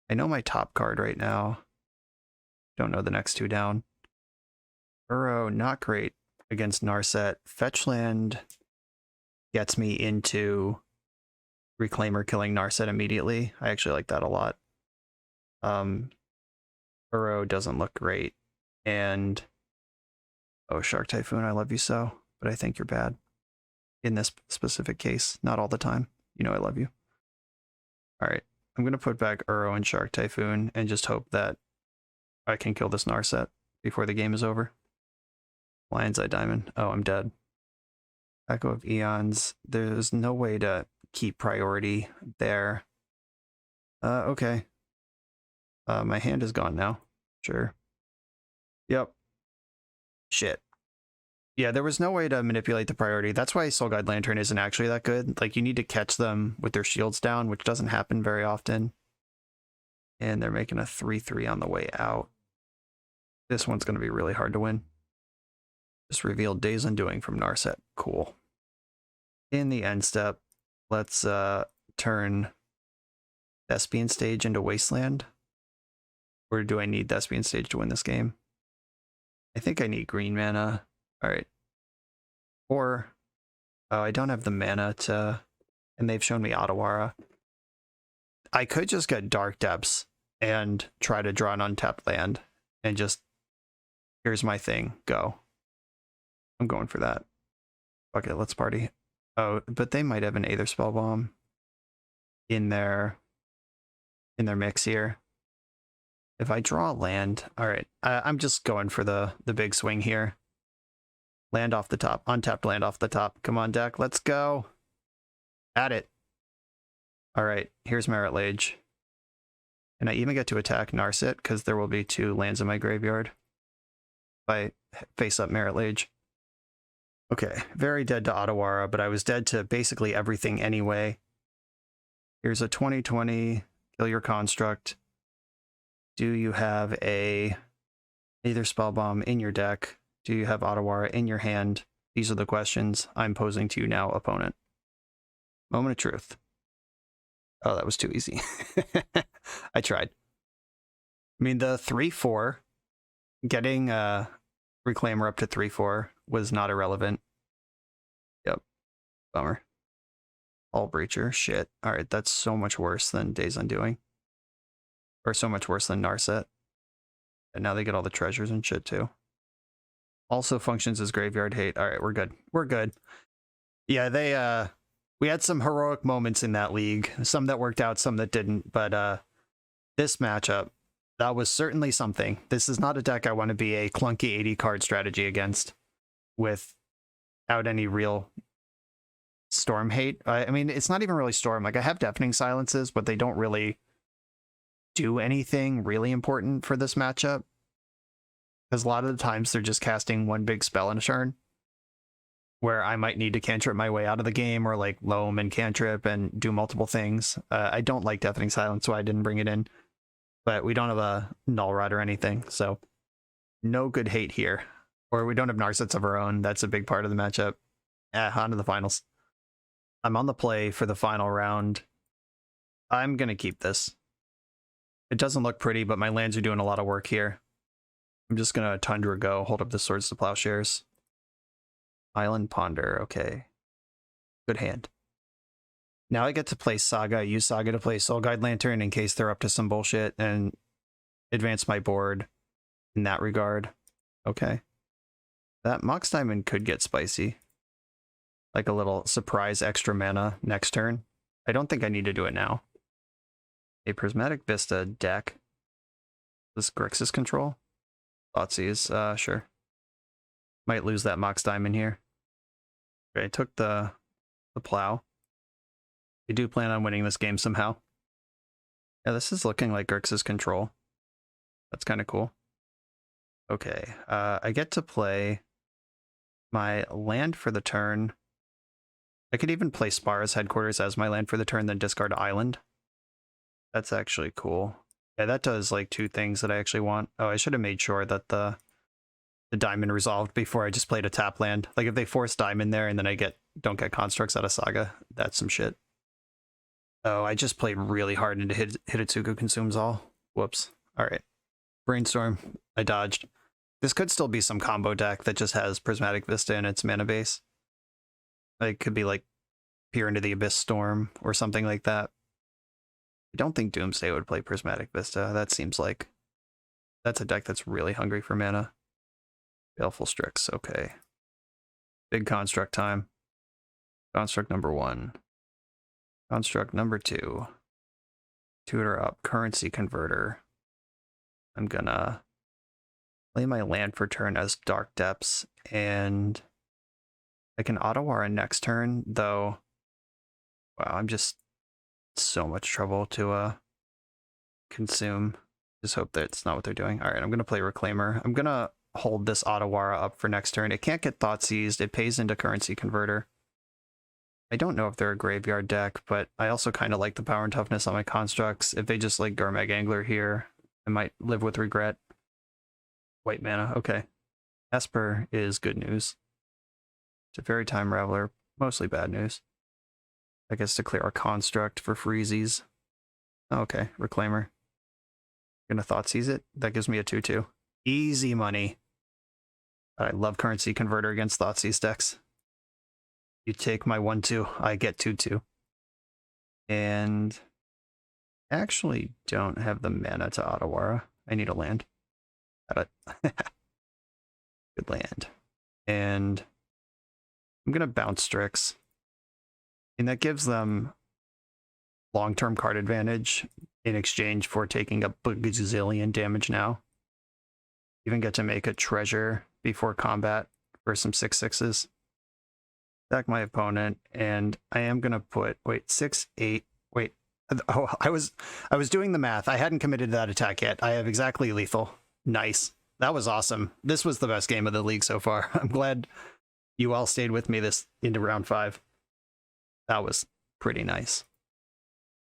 I know my top card right now. Don't know the next 2 down. Burrow, not great against Narset. Fetchland gets me into Reclaimer killing Narset immediately. I actually like that a lot. Burrow doesn't look great And oh, Shark Typhoon, I love you so, but I think you're bad in this specific case. Not all the time. You know I love you. All right, I'm gonna put back Uro and Shark Typhoon and just hope that I can kill this Narset before the game is over. Lion's Eye Diamond. Oh, I'm dead. Echo of Eons. There's no way to keep priority there. Okay. My hand is gone now. Sure. Yep. Shit. Yeah, there was no way to manipulate the priority. That's why Soul Guide Lantern isn't actually that good. Like, you need to catch them with their shields down, which doesn't happen very often. And they're making a 3-3 on the way out. This one's going to be really hard to win. Just revealed Days Undoing from Narset. Cool. In the end step, let's turn Thespian Stage into Wasteland. Or do I need Thespian Stage to win this game? I think I need green mana. All right. Or, oh, I don't have the mana to, and they've shown me Otawara. I could just get Dark Depths and try to draw an untapped land and just, here's my thing, go. I'm going for that. Okay, let's party. Oh, but they might have an Aether Spellbomb in their mix here. If I draw a land, all right, I'm just going for the big swing here. Land off the top, untapped land off the top. Come on, deck, let's go. At it. All right, here's Merit Lage. And I even get to attack Narset because there will be 2 lands in my graveyard if I face up Merit Lage. Okay, very dead to Otawara, but I was dead to basically everything anyway. Here's a 20/20, kill your construct. Do you have a Aether Spellbomb in your deck? Do you have Otawara in your hand? These are the questions I'm posing to you now, opponent. Moment of truth. Oh, that was too easy. I tried. I mean, the 3/4, getting Reclaimer up to 3/4 was not irrelevant. Yep. Bummer. All Breacher. Shit. All right, that's so much worse than Days Undoing. Or so much worse than Narset. And now they get all the treasures and shit too. Also functions as graveyard hate. All right, we're good. We're good. Yeah, we had some heroic moments in that league. Some that worked out, some that didn't. But this matchup, that was certainly something. This is not a deck I want to be a clunky 80 card strategy against without any real storm hate. I mean, it's not even really storm. Like, I have Deafening Silences, but they don't really do anything really important for this matchup. Because a lot of the times they're just casting one big spell in a turn, where I might need to cantrip my way out of the game, or like loam and cantrip and do multiple things. I don't like Deafening Silence, so I didn't bring it in. But we don't have a Null Rod or anything, so no good hate here. Or we don't have Narsets of our own. That's a big part of the matchup. On to the finals. I'm on the play for the final round. I'm going to keep this. It doesn't look pretty, but my lands are doing a lot of work here. I'm just going to Tundra Go, hold up the Swords to Plowshares. Island Ponder, okay. Good hand. Now I get to play Saga. I use Saga to play Soul Guide Lantern in case they're up to some bullshit and advance my board in that regard. Okay. That Mox Diamond could get spicy. Like a little surprise extra mana next turn. I don't think I need to do it now. A Prismatic Vista deck. This Grixis control? Thoughtseize, sure. Might lose that Mox Diamond here. Okay, I took the plow. I do plan on winning this game somehow. Yeah, this is looking like Grixis control. That's kind of cool. Okay, I get to play my land for the turn. I could even play Spara's Headquarters as my land for the turn, then discard Island. That's actually cool. Yeah, that does like 2 things that I actually want. Oh, I should have made sure that the diamond resolved before I just played a tap land. Like if they force diamond there and then I don't get constructs out of Saga, that's some shit. Oh, I just played really hard into Hidetsugu Consumes All. Whoops. All right. Brainstorm. I dodged. This could still be some combo deck that just has Prismatic Vista in its mana base. It could be like Peer into the Abyss Storm or something like that. I don't think Doomsday would play Prismatic Vista. That seems like that's a deck that's really hungry for mana. Baleful Strix, okay. Big construct time. Construct number 1. Construct number 2. Tutor up, currency converter. I'm gonna play my land for turn as Dark Depths, and I can Otawara next turn, though. Wow, I'm just so much trouble to consume. Just hope that it's not what they're doing. All right, I'm gonna play Reclaimer. I'm gonna hold this Otawara up for next turn. It can't get Thoughtseized. It pays into currency converter. I don't know if they're a graveyard deck, but I also kind of like the power and toughness on my constructs. If they just like Garmag Angler here, I might live with regret. White mana, okay. Esper is good news. Teferi Time Raveler, mostly bad news. I guess to clear our construct for freezies. Okay, Reclaimer. Gonna Thoughtseize it. That gives me a 2/2. Easy money. I love currency converter against Thoughtseize decks. You take my 1/2, I get 2/2. And actually don't have the mana to Otawara. I need a land. Got it. Good land. And I'm gonna bounce Strix. And that gives them long-term card advantage in exchange for taking a gazillion damage now. Even get to make a treasure before combat for some 6/6s. Attack my opponent, and I am gonna put 6, 8. Wait. Oh, I was doing the math. I hadn't committed to that attack yet. I have exactly lethal. Nice. That was awesome. This was the best game of the league so far. I'm glad you all stayed with me this into round 5. That was pretty nice.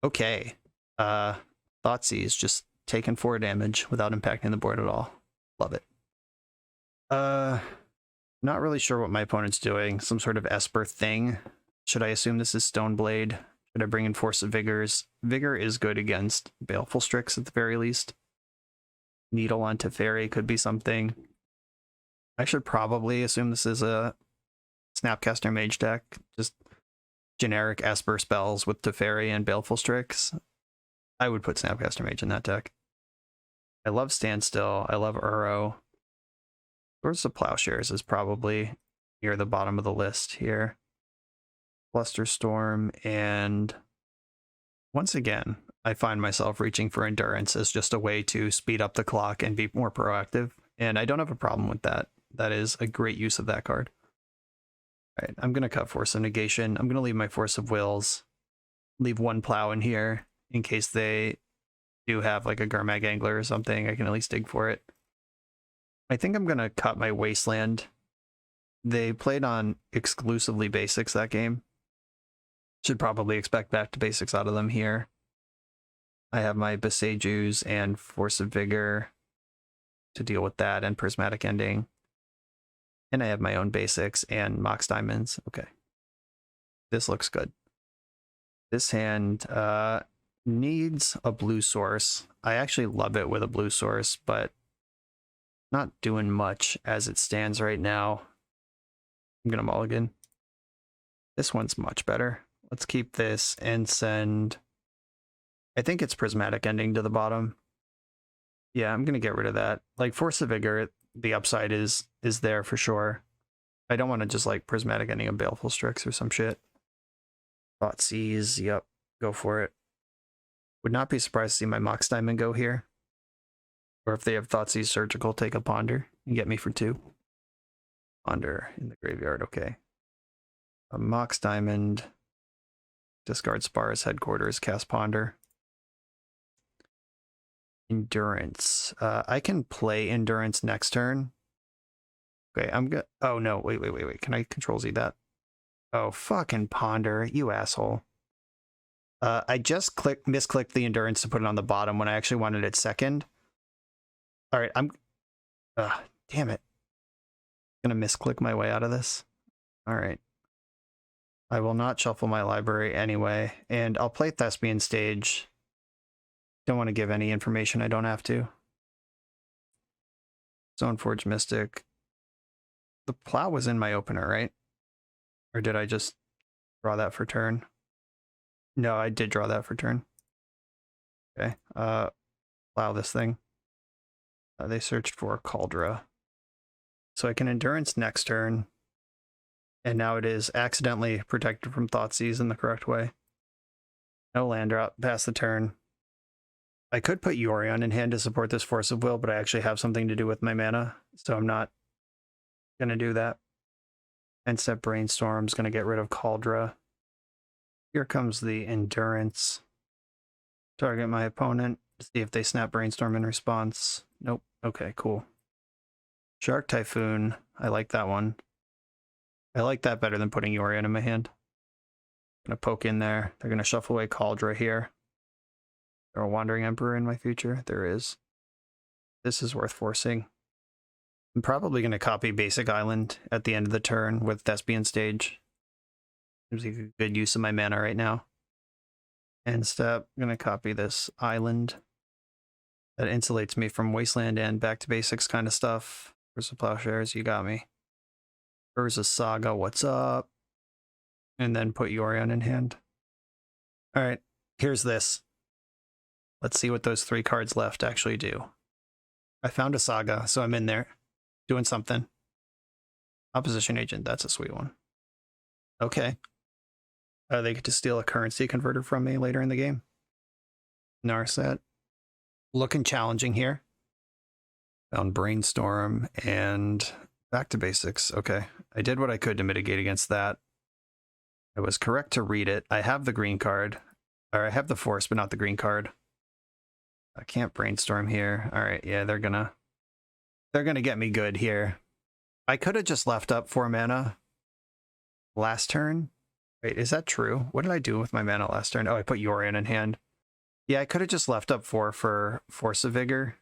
Okay. Thoughtseize just taking 4 damage without impacting the board at all. Love it. Not really sure what my opponent's doing. Some sort of Esper thing. Should I assume this is Stoneblade? Should I bring in Force of Vigors? Vigor is good against Baleful Strix at the very least. Needle on Teferi could be something. I should probably assume this is a Snapcaster Mage deck. Just generic Esper spells with Teferi and Baleful Strix. I would put Snapcaster Mage in that deck. I love Standstill. I love Uro. Swords of Plowshares is probably near the bottom of the list here. Flusterstorm, and once again, I find myself reaching for Endurance as just a way to speed up the clock and be more proactive, and I don't have a problem with that. That is a great use of that card. All right, I'm going to cut Force of Negation. I'm going to leave my Force of Wills. Leave 1 Plow in here in case they do have like a Garmag Angler or something. I can at least dig for it. I think I'm going to cut my Wasteland. They played on exclusively basics that game. Should probably expect back to basics out of them here. I have my Besejus and Force of Vigor to deal with that, and Prismatic Ending. And I have my own basics and Mox Diamonds. Okay. This looks good. This hand needs a blue source. I actually love it with a blue source, but not doing much as it stands right now. I'm gonna mulligan. This one's much better. Let's keep this and send, I think it's Prismatic Ending to the bottom. Yeah, I'm gonna get rid of that. Like Force of Vigor, the upside is there for sure. I don't want to just like Prismatic Ending a Baleful Strix or some shit. Thoughtseize, yep, go for it. Would not be surprised to see my Mox Diamond go here. Or if they have Thoughtseize Surgical, take a Ponder and get me for 2. Ponder in the graveyard, okay. A Mox Diamond, discard Spar's Headquarters, cast Ponder. Endurance. I can play Endurance next turn. Okay, I'm good. Oh no, wait. Can I Control Z that? Oh, fucking Ponder, you asshole. I just misclicked the Endurance to put it on the bottom when I actually wanted it second. All right, damn it. I'm gonna misclick my way out of this. All right. I will not shuffle my library anyway, and I'll play Thespian Stage. Don't want to give any information I don't have to. Stoneforge Mystic. The Plow was in my opener, right? Or did I just draw that for turn? No, I did draw that for turn. Okay. Plow this thing. They searched for Cauldra. so I can Endurance next turn. And now it is accidentally protected from Thoughtseize in the correct way. No land drop, pass the turn. I could put Yorion in hand to support this Force of Will, but I actually have something to do with my mana, so I'm not going to do that. End step Brainstorm's going to get rid of Cauldra. Here comes the Endurance. Target my opponent, see if they snap Brainstorm in response. Nope. Okay, cool. Shark Typhoon, I like that one. I like that better than putting Yorion in my hand. Gonna poke in there. They're gonna shuffle away Cauldra here. There a Wandering Emperor in my future? There is. This is worth forcing. I'm probably gonna copy Basic Island at the end of the turn with Thespian Stage. Seems like a good use of my mana right now. End step, I'm gonna copy this Island. That insulates me from Wasteland and Back to Basics kind of stuff. Where's the Plowshares? You got me. Urza Saga, what's up? And then put Yorion in hand. All right, here's this. Let's see what those 3 cards left actually do. I found a Saga, so I'm in there. Doing something. Opposition Agent, that's a sweet one. Okay. They get to steal a currency converter from me later in the game. Narset. Looking challenging here. Found Brainstorm and Back to Basics. Okay. I did what I could to mitigate against that. I was correct to read it. I have the green card. Or I have the Force, but not the green card. I can't Brainstorm here. All right, yeah, they're gonna get me good here. I could have just left up 4 mana last turn. Wait, is that true? What did I do with my mana last turn? Oh, I put Yorion in hand. Yeah, I could have just left up 4 for Force of Vigor.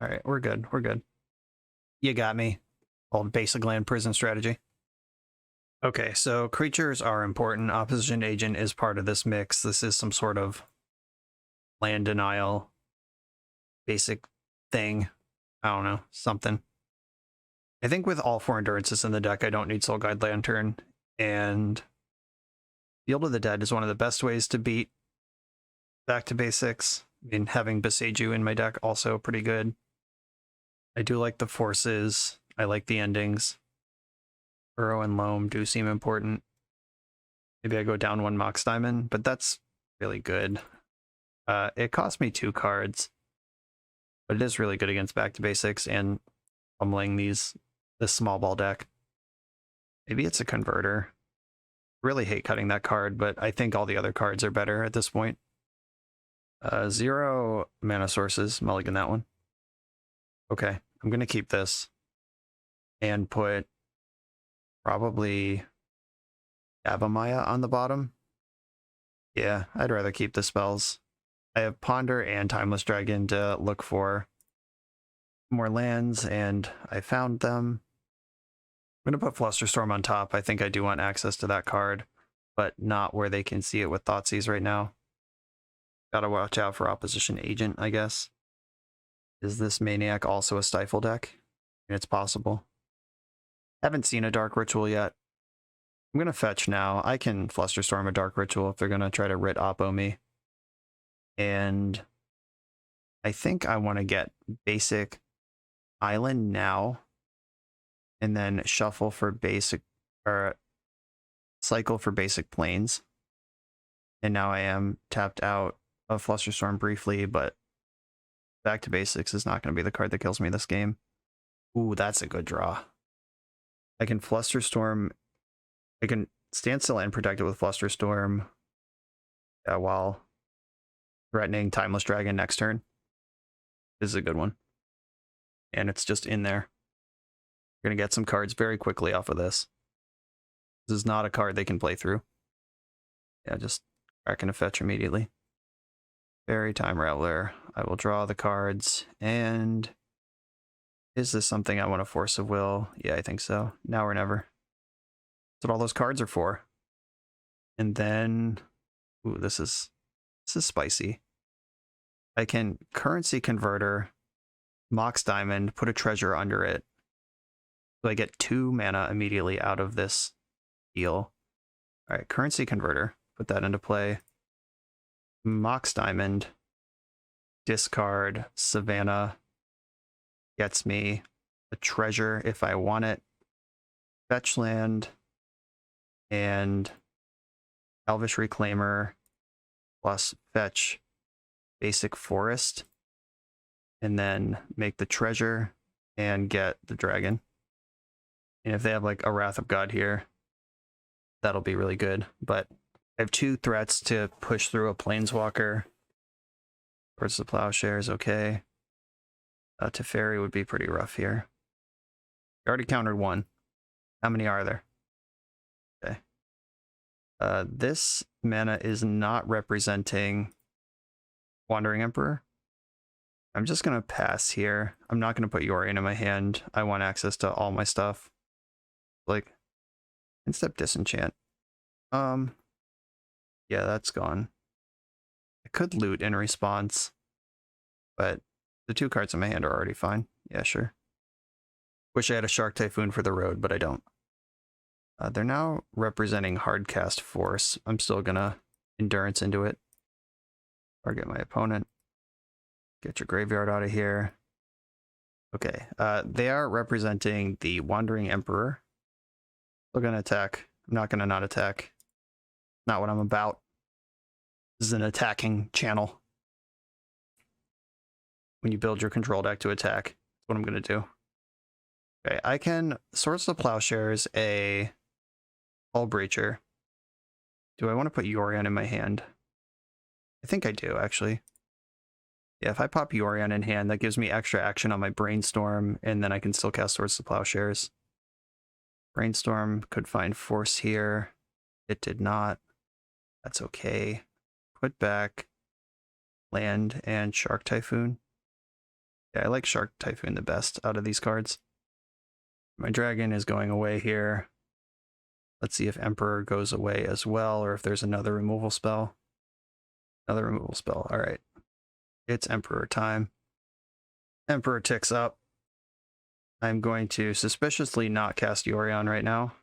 All right, we're good. We're good. You got me. Old Basic Land Prison strategy. Okay, so creatures are important. Opposition Agent is part of this mix. This is some sort of land denial basic thing. I don't know, something. I think with all 4 Endurances in the deck, I don't need Soul Guide Lantern, and Field of the Dead is one of the best ways to beat Back to Basics. I mean, having Beseiju in my deck also pretty good. I do like the forces. I like the endings. Burrow and Loam do seem important. Maybe I go down 1 Mox Diamond, but that's really good. It cost me 2 cards, but it is really good against Back to Basics and pummeling this small ball deck. Maybe it's a converter. Really hate cutting that card, but I think all the other cards are better at this point. 0 mana sources, mulligan that one. Okay, I'm gonna keep this and put probably Avamaya on the bottom. Yeah, I'd rather keep the spells. I have Ponder and Timeless Dragon to look for more lands, and I found them. I'm going to put Flusterstorm on top. I think I do want access to that card, but not where they can see it with Thoughtseize right now. Gotta watch out for Opposition Agent, I guess. Is this Maniac also a Stifle deck? It's possible. Haven't seen a Dark Ritual yet. I'm going to fetch now. I can Flusterstorm a Dark Ritual if they're going to try to Writ Oppo me. And I think I want to get Basic Island now, and then shuffle for basic, or cycle for Basic Plains. And now I am tapped out of Flusterstorm briefly, but Back to Basics is not going to be the card that kills me this game. Ooh, that's a good draw. I can Flusterstorm, I can Standstill and protect it with Flusterstorm while threatening Timeless Dragon next turn. This is a good one. And it's just in there. We're going to get some cards very quickly off of this. This is not a card they can play through. Yeah, just cracking a fetch immediately. Fairy Time Raveler. I will draw the cards. And is this something I want to Force of Will? Yeah, I think so. Now or never. That's what all those cards are for. And then, ooh, this is spicy. I can Currency Converter, Mox Diamond, put a treasure under it. So I get 2 mana immediately out of this deal. All right, Currency Converter, put that into play. Mox Diamond, discard, Savannah, gets me a treasure if I want it, fetch land, and Elvish Reclaimer plus fetch basic forest, and then make the treasure and get the dragon. And if they have like a Wrath of God here, that'll be really good. But I have 2 threats to push through a Planeswalker. Towards the Plowshares, okay. Teferi would be pretty rough here. I already countered 1. How many are there? Okay. This mana is not representing Wandering Emperor. I'm just going to pass here. I'm not going to put Yorion in my hand. I want access to all my stuff. Like, Instep Disenchant. Yeah, that's gone. I could loot in response, but the 2 cards in my hand are already fine. Yeah, sure. Wish I had a Shark Typhoon for the road, but I don't. They're now representing Hardcast Force. I'm still gonna Endurance into it. Target my opponent. Get your graveyard out of here. Okay, they are representing the Wandering Emperor. Still gonna attack. I'm not gonna not attack. Not what I'm about. This is an attacking channel. When you build your control deck to attack, that's what I'm gonna do. Okay, I can Swords of Plowshares a Hull Breacher. Do I want to put Yorion in my hand? I think I do, actually. Yeah, if I pop Yorion in hand, that gives me extra action on my Brainstorm, and then I can still cast Swords of Plowshares. Brainstorm could find Force here. It did not. That's okay. Put back land and Shark Typhoon. Yeah, I like Shark Typhoon the best out of these cards. My dragon is going away here. Let's see if Emperor goes away as well, or if there's another removal spell. Another removal spell. All right. It's Emperor time. Emperor ticks up. I'm going to suspiciously not cast Yorion right now.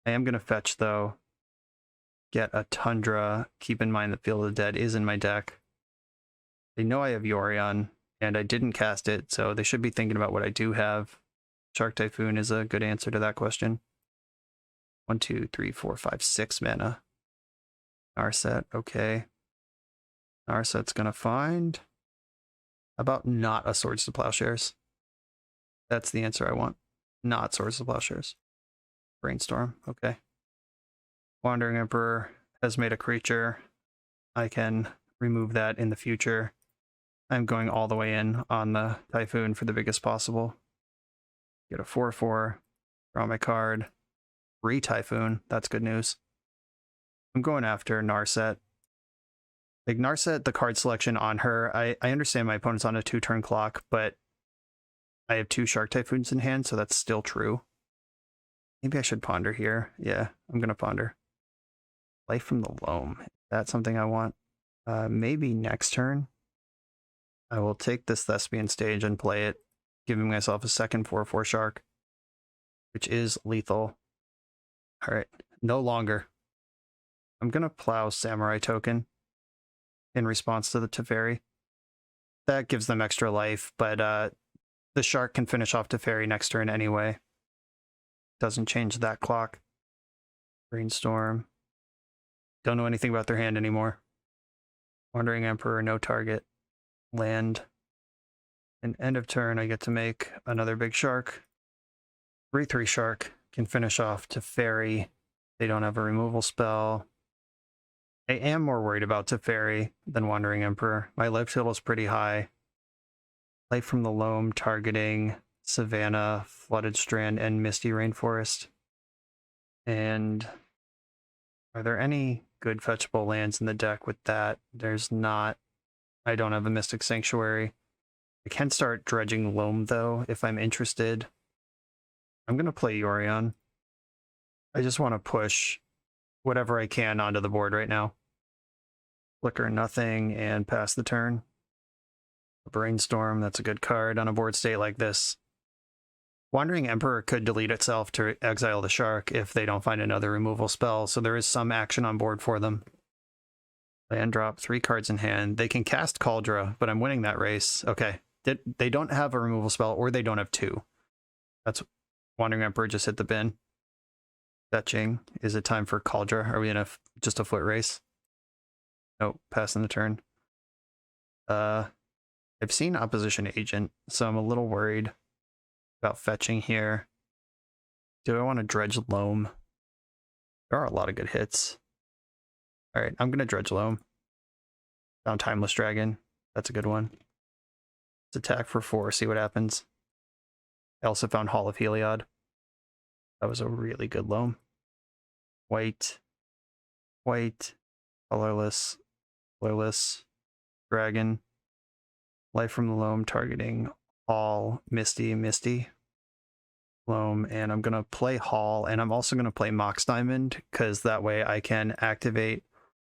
I am going to fetch, though. Get a Tundra. Keep in mind that Field of the Dead is in my deck. They know I have Yorion, and I didn't cast it, so they should be thinking about what I do have. Shark Typhoon is a good answer to that question. 1, 2, 3, 4, 5, 6 mana. Narset, okay. Narset's gonna find... How about not a Swords to Plowshares? That's the answer I want. Not Swords to Plowshares. Brainstorm, okay. Wandering Emperor has made a creature. I can remove that in the future. I'm going all the way in on the Typhoon for the biggest possible. Get a 4/4, draw my card. Typhoon, that's good news. I'm going after Narset. Like, Narset, the card selection on her, I understand my opponent's on a 2-turn clock, but I have 2 Shark Typhoons in hand, so that's still true. Maybe I should ponder here. Yeah, I'm going to ponder. Life from the Loam. That's something I want. Maybe next turn, I will take this Thespian Stage and play it, giving myself a second 4/4 Shark, which is lethal. All right, no longer. I'm going to plow Samurai Token in response to the Teferi. That gives them extra life, but the Shark can finish off Teferi next turn anyway. Doesn't change that clock. Brainstorm. Don't know anything about their hand anymore. Wandering Emperor, no target. Land. And end of turn, I get to make another big Shark. 3/3 Shark can finish off Teferi. They don't have a removal spell. I am more worried about Teferi than Wandering Emperor. My life total is pretty high. Life from the Loam targeting Savannah, Flooded Strand, and Misty Rainforest. And are there any good fetchable lands in the deck with that? There's not. I don't have a Mystic Sanctuary. I can start dredging Loam, though, if I'm interested. I'm going to play Yorion. I just want to push whatever I can onto the board right now. Flicker nothing and pass the turn. Brainstorm, that's a good card on a board state like this. Wandering Emperor could delete itself to exile the Shark if they don't find another removal spell, so there is some action on board for them. Land drop, 3 cards in hand. They can cast Cauldra, but I'm winning that race. Okay, they don't have a removal spell, or they don't have 2. That's Wandering Emperor just hit the bin. Fetching. Is it time for Cauldra? Are we in just a foot race? Nope, passing the turn. I've seen Opposition Agent, so I'm a little worried about fetching here. Do I want to Dredge Loam? There are a lot of good hits. Alright, I'm going to Dredge Loam. Found Timeless Dragon. That's a good one. Let's attack for 4, see what happens. I also found Hall of Heliod. That was a really good loam. White, colorless, dragon. Life from the loam targeting Hall, Misty, loam, and I'm going to play Hall, and I'm also going to play Mox Diamond, because that way I can activate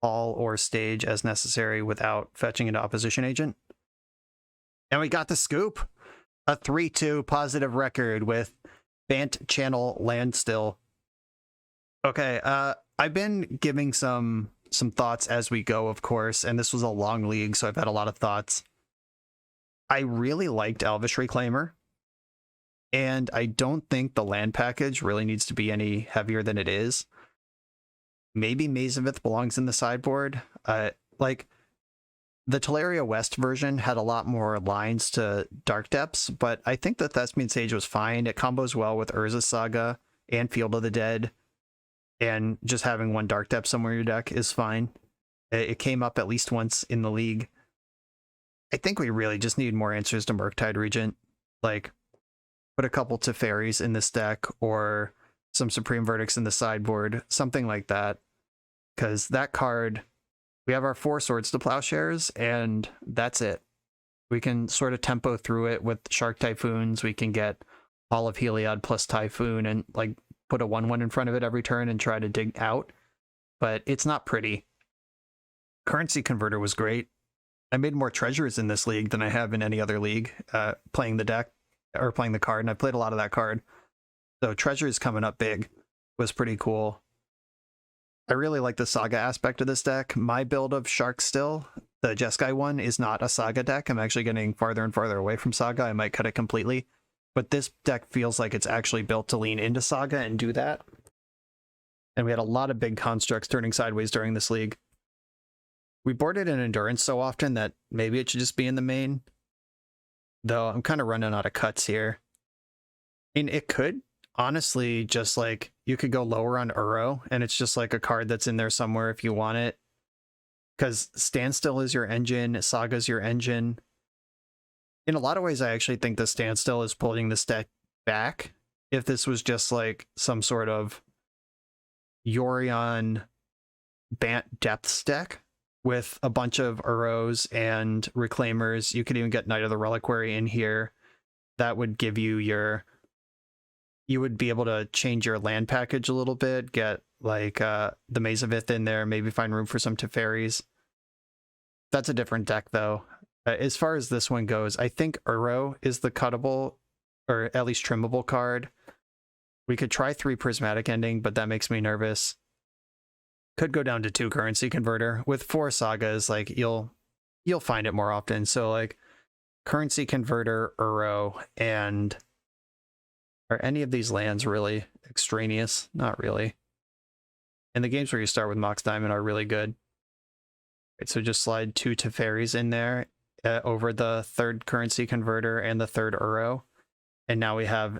Hall or Stage as necessary without fetching into Opposition Agent. And we got the scoop! A 3-2 positive record with Bant Channel Standstill. Okay, I've been giving some thoughts as we go, of course, and this was a long league, so I've had a lot of thoughts. I really liked Elvish Reclaimer, and I don't think the land package really needs to be any heavier than it is. Maybe Maze of Ith belongs in the sideboard. Like, the Teleria West version had a lot more lines to Dark Depths, but I think the Thespian Sage was fine. It combos well with Urza's Saga and Field of the Dead, and just having one Dark Depth somewhere in your deck is fine. It came up at least once in the league. I think we really just need more answers to Murktide Regent. Like, put a couple Teferis in this deck, or some Supreme Verdicts in the sideboard, something like that. Because that card, we have our 4 Swords to Plowshares, and that's it. We can sort of tempo through it with Shark Typhoons. We can get Hall of Heliod plus Typhoon and like put a 1/1 in front of it every turn and try to dig out. But it's not pretty. Currency Converter was great. I made more treasures in this league than I have in any other league, playing the deck or playing the card, and I played a lot of that card. So treasures coming up big was pretty cool. I really like the Saga aspect of this deck. My build of Shark Still, the Jeskai one, is not a Saga deck. I'm actually getting farther and farther away from Saga. I might cut it completely. But this deck feels like it's actually built to lean into Saga and do that. And we had a lot of big constructs turning sideways during this league. We boarded an Endurance so often that maybe it should just be in the main. Though I'm kind of running out of cuts here. I mean, it could honestly just like, you could go lower on Uro, and it's just like a card that's in there somewhere if you want it. Because Standstill is your engine, Saga's your engine. In a lot of ways, I actually think the Standstill is pulling this deck back. If this was just like some sort of Yorion Bant Depths deck with a bunch of Uros and Reclaimers, you could even get Knight of the Reliquary in here. That would give you you would be able to change your land package a little bit, get like the Maze of Ith in there, maybe find room for some Teferis. That's a different deck though. As far as this one goes, I think Uro is the cuttable, or at least trimmable card. We could try 3 Prismatic Ending, but that makes me nervous. Could go down to 2 Currency Converter. With 4 Sagas, like you'll find it more often. So like Currency Converter, Uro, and are any of these lands really extraneous? Not really. And the games where you start with Mox Diamond are really good. Right, so just slide 2 Teferis in there over the 3rd Currency Converter and the 3rd Uro. And now we have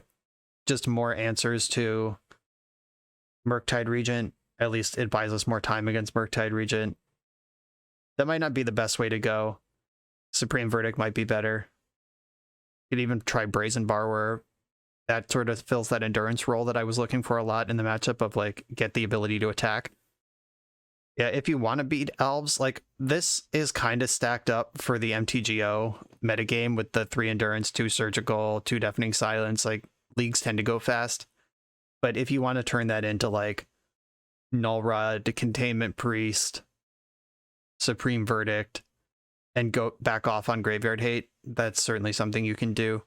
just more answers to Murktide Regent. At least it buys us more time against Murktide Regent. That might not be the best way to go. Supreme Verdict might be better. You could even try Brazen Borrower. That sort of fills that endurance role that I was looking for a lot in the matchup of like get the ability to attack. Yeah, if you want to beat elves, like this is kind of stacked up for the MTGO metagame with the 3 endurance, 2 surgical, 2 deafening silence. Like leagues tend to go fast. But if you want to turn that into like Null Rod, Containment Priest, Supreme Verdict, and go back off on Graveyard Hate, that's certainly something you can do.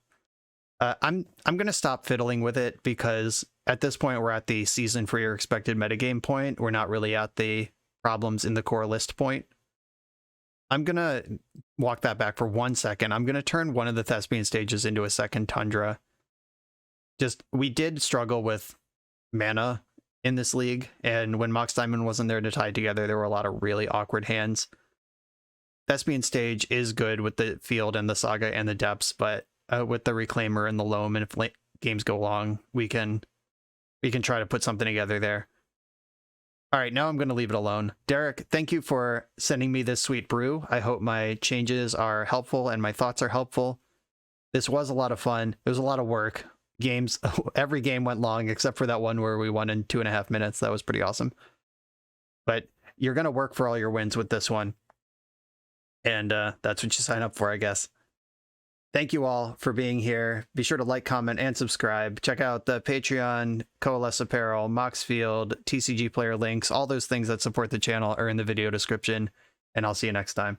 I'm gonna stop fiddling with it because at this point we're at the season for your expected metagame point. We're not really at the problems in the core list point. I'm gonna walk that back for 1 second. I'm gonna turn one of the Thespian stages into a second Tundra. just we did struggle with mana in this league, and when Mox Diamond wasn't there to tie together, there were a lot of really awkward hands. Thespian Stage is good with the field and the Saga and the depths, but with the Reclaimer and the Loam, and if games go long, we can try to put something together there. All right, now I'm going to leave it alone. Derek, thank you for sending me this sweet brew. I hope my changes are helpful and my thoughts are helpful. This was a lot of fun. It was a lot of work. Games, every game went long except for that one where we won in 2.5 minutes. That was pretty awesome. But you're going to work for all your wins with this one. And that's what you sign up for, I guess. Thank you all for being here. Be sure to like, comment, and subscribe. Check out the Patreon, Coalesce Apparel, Moxfield, TCG Player links. All those things that support the channel are in the video description. And I'll see you next time.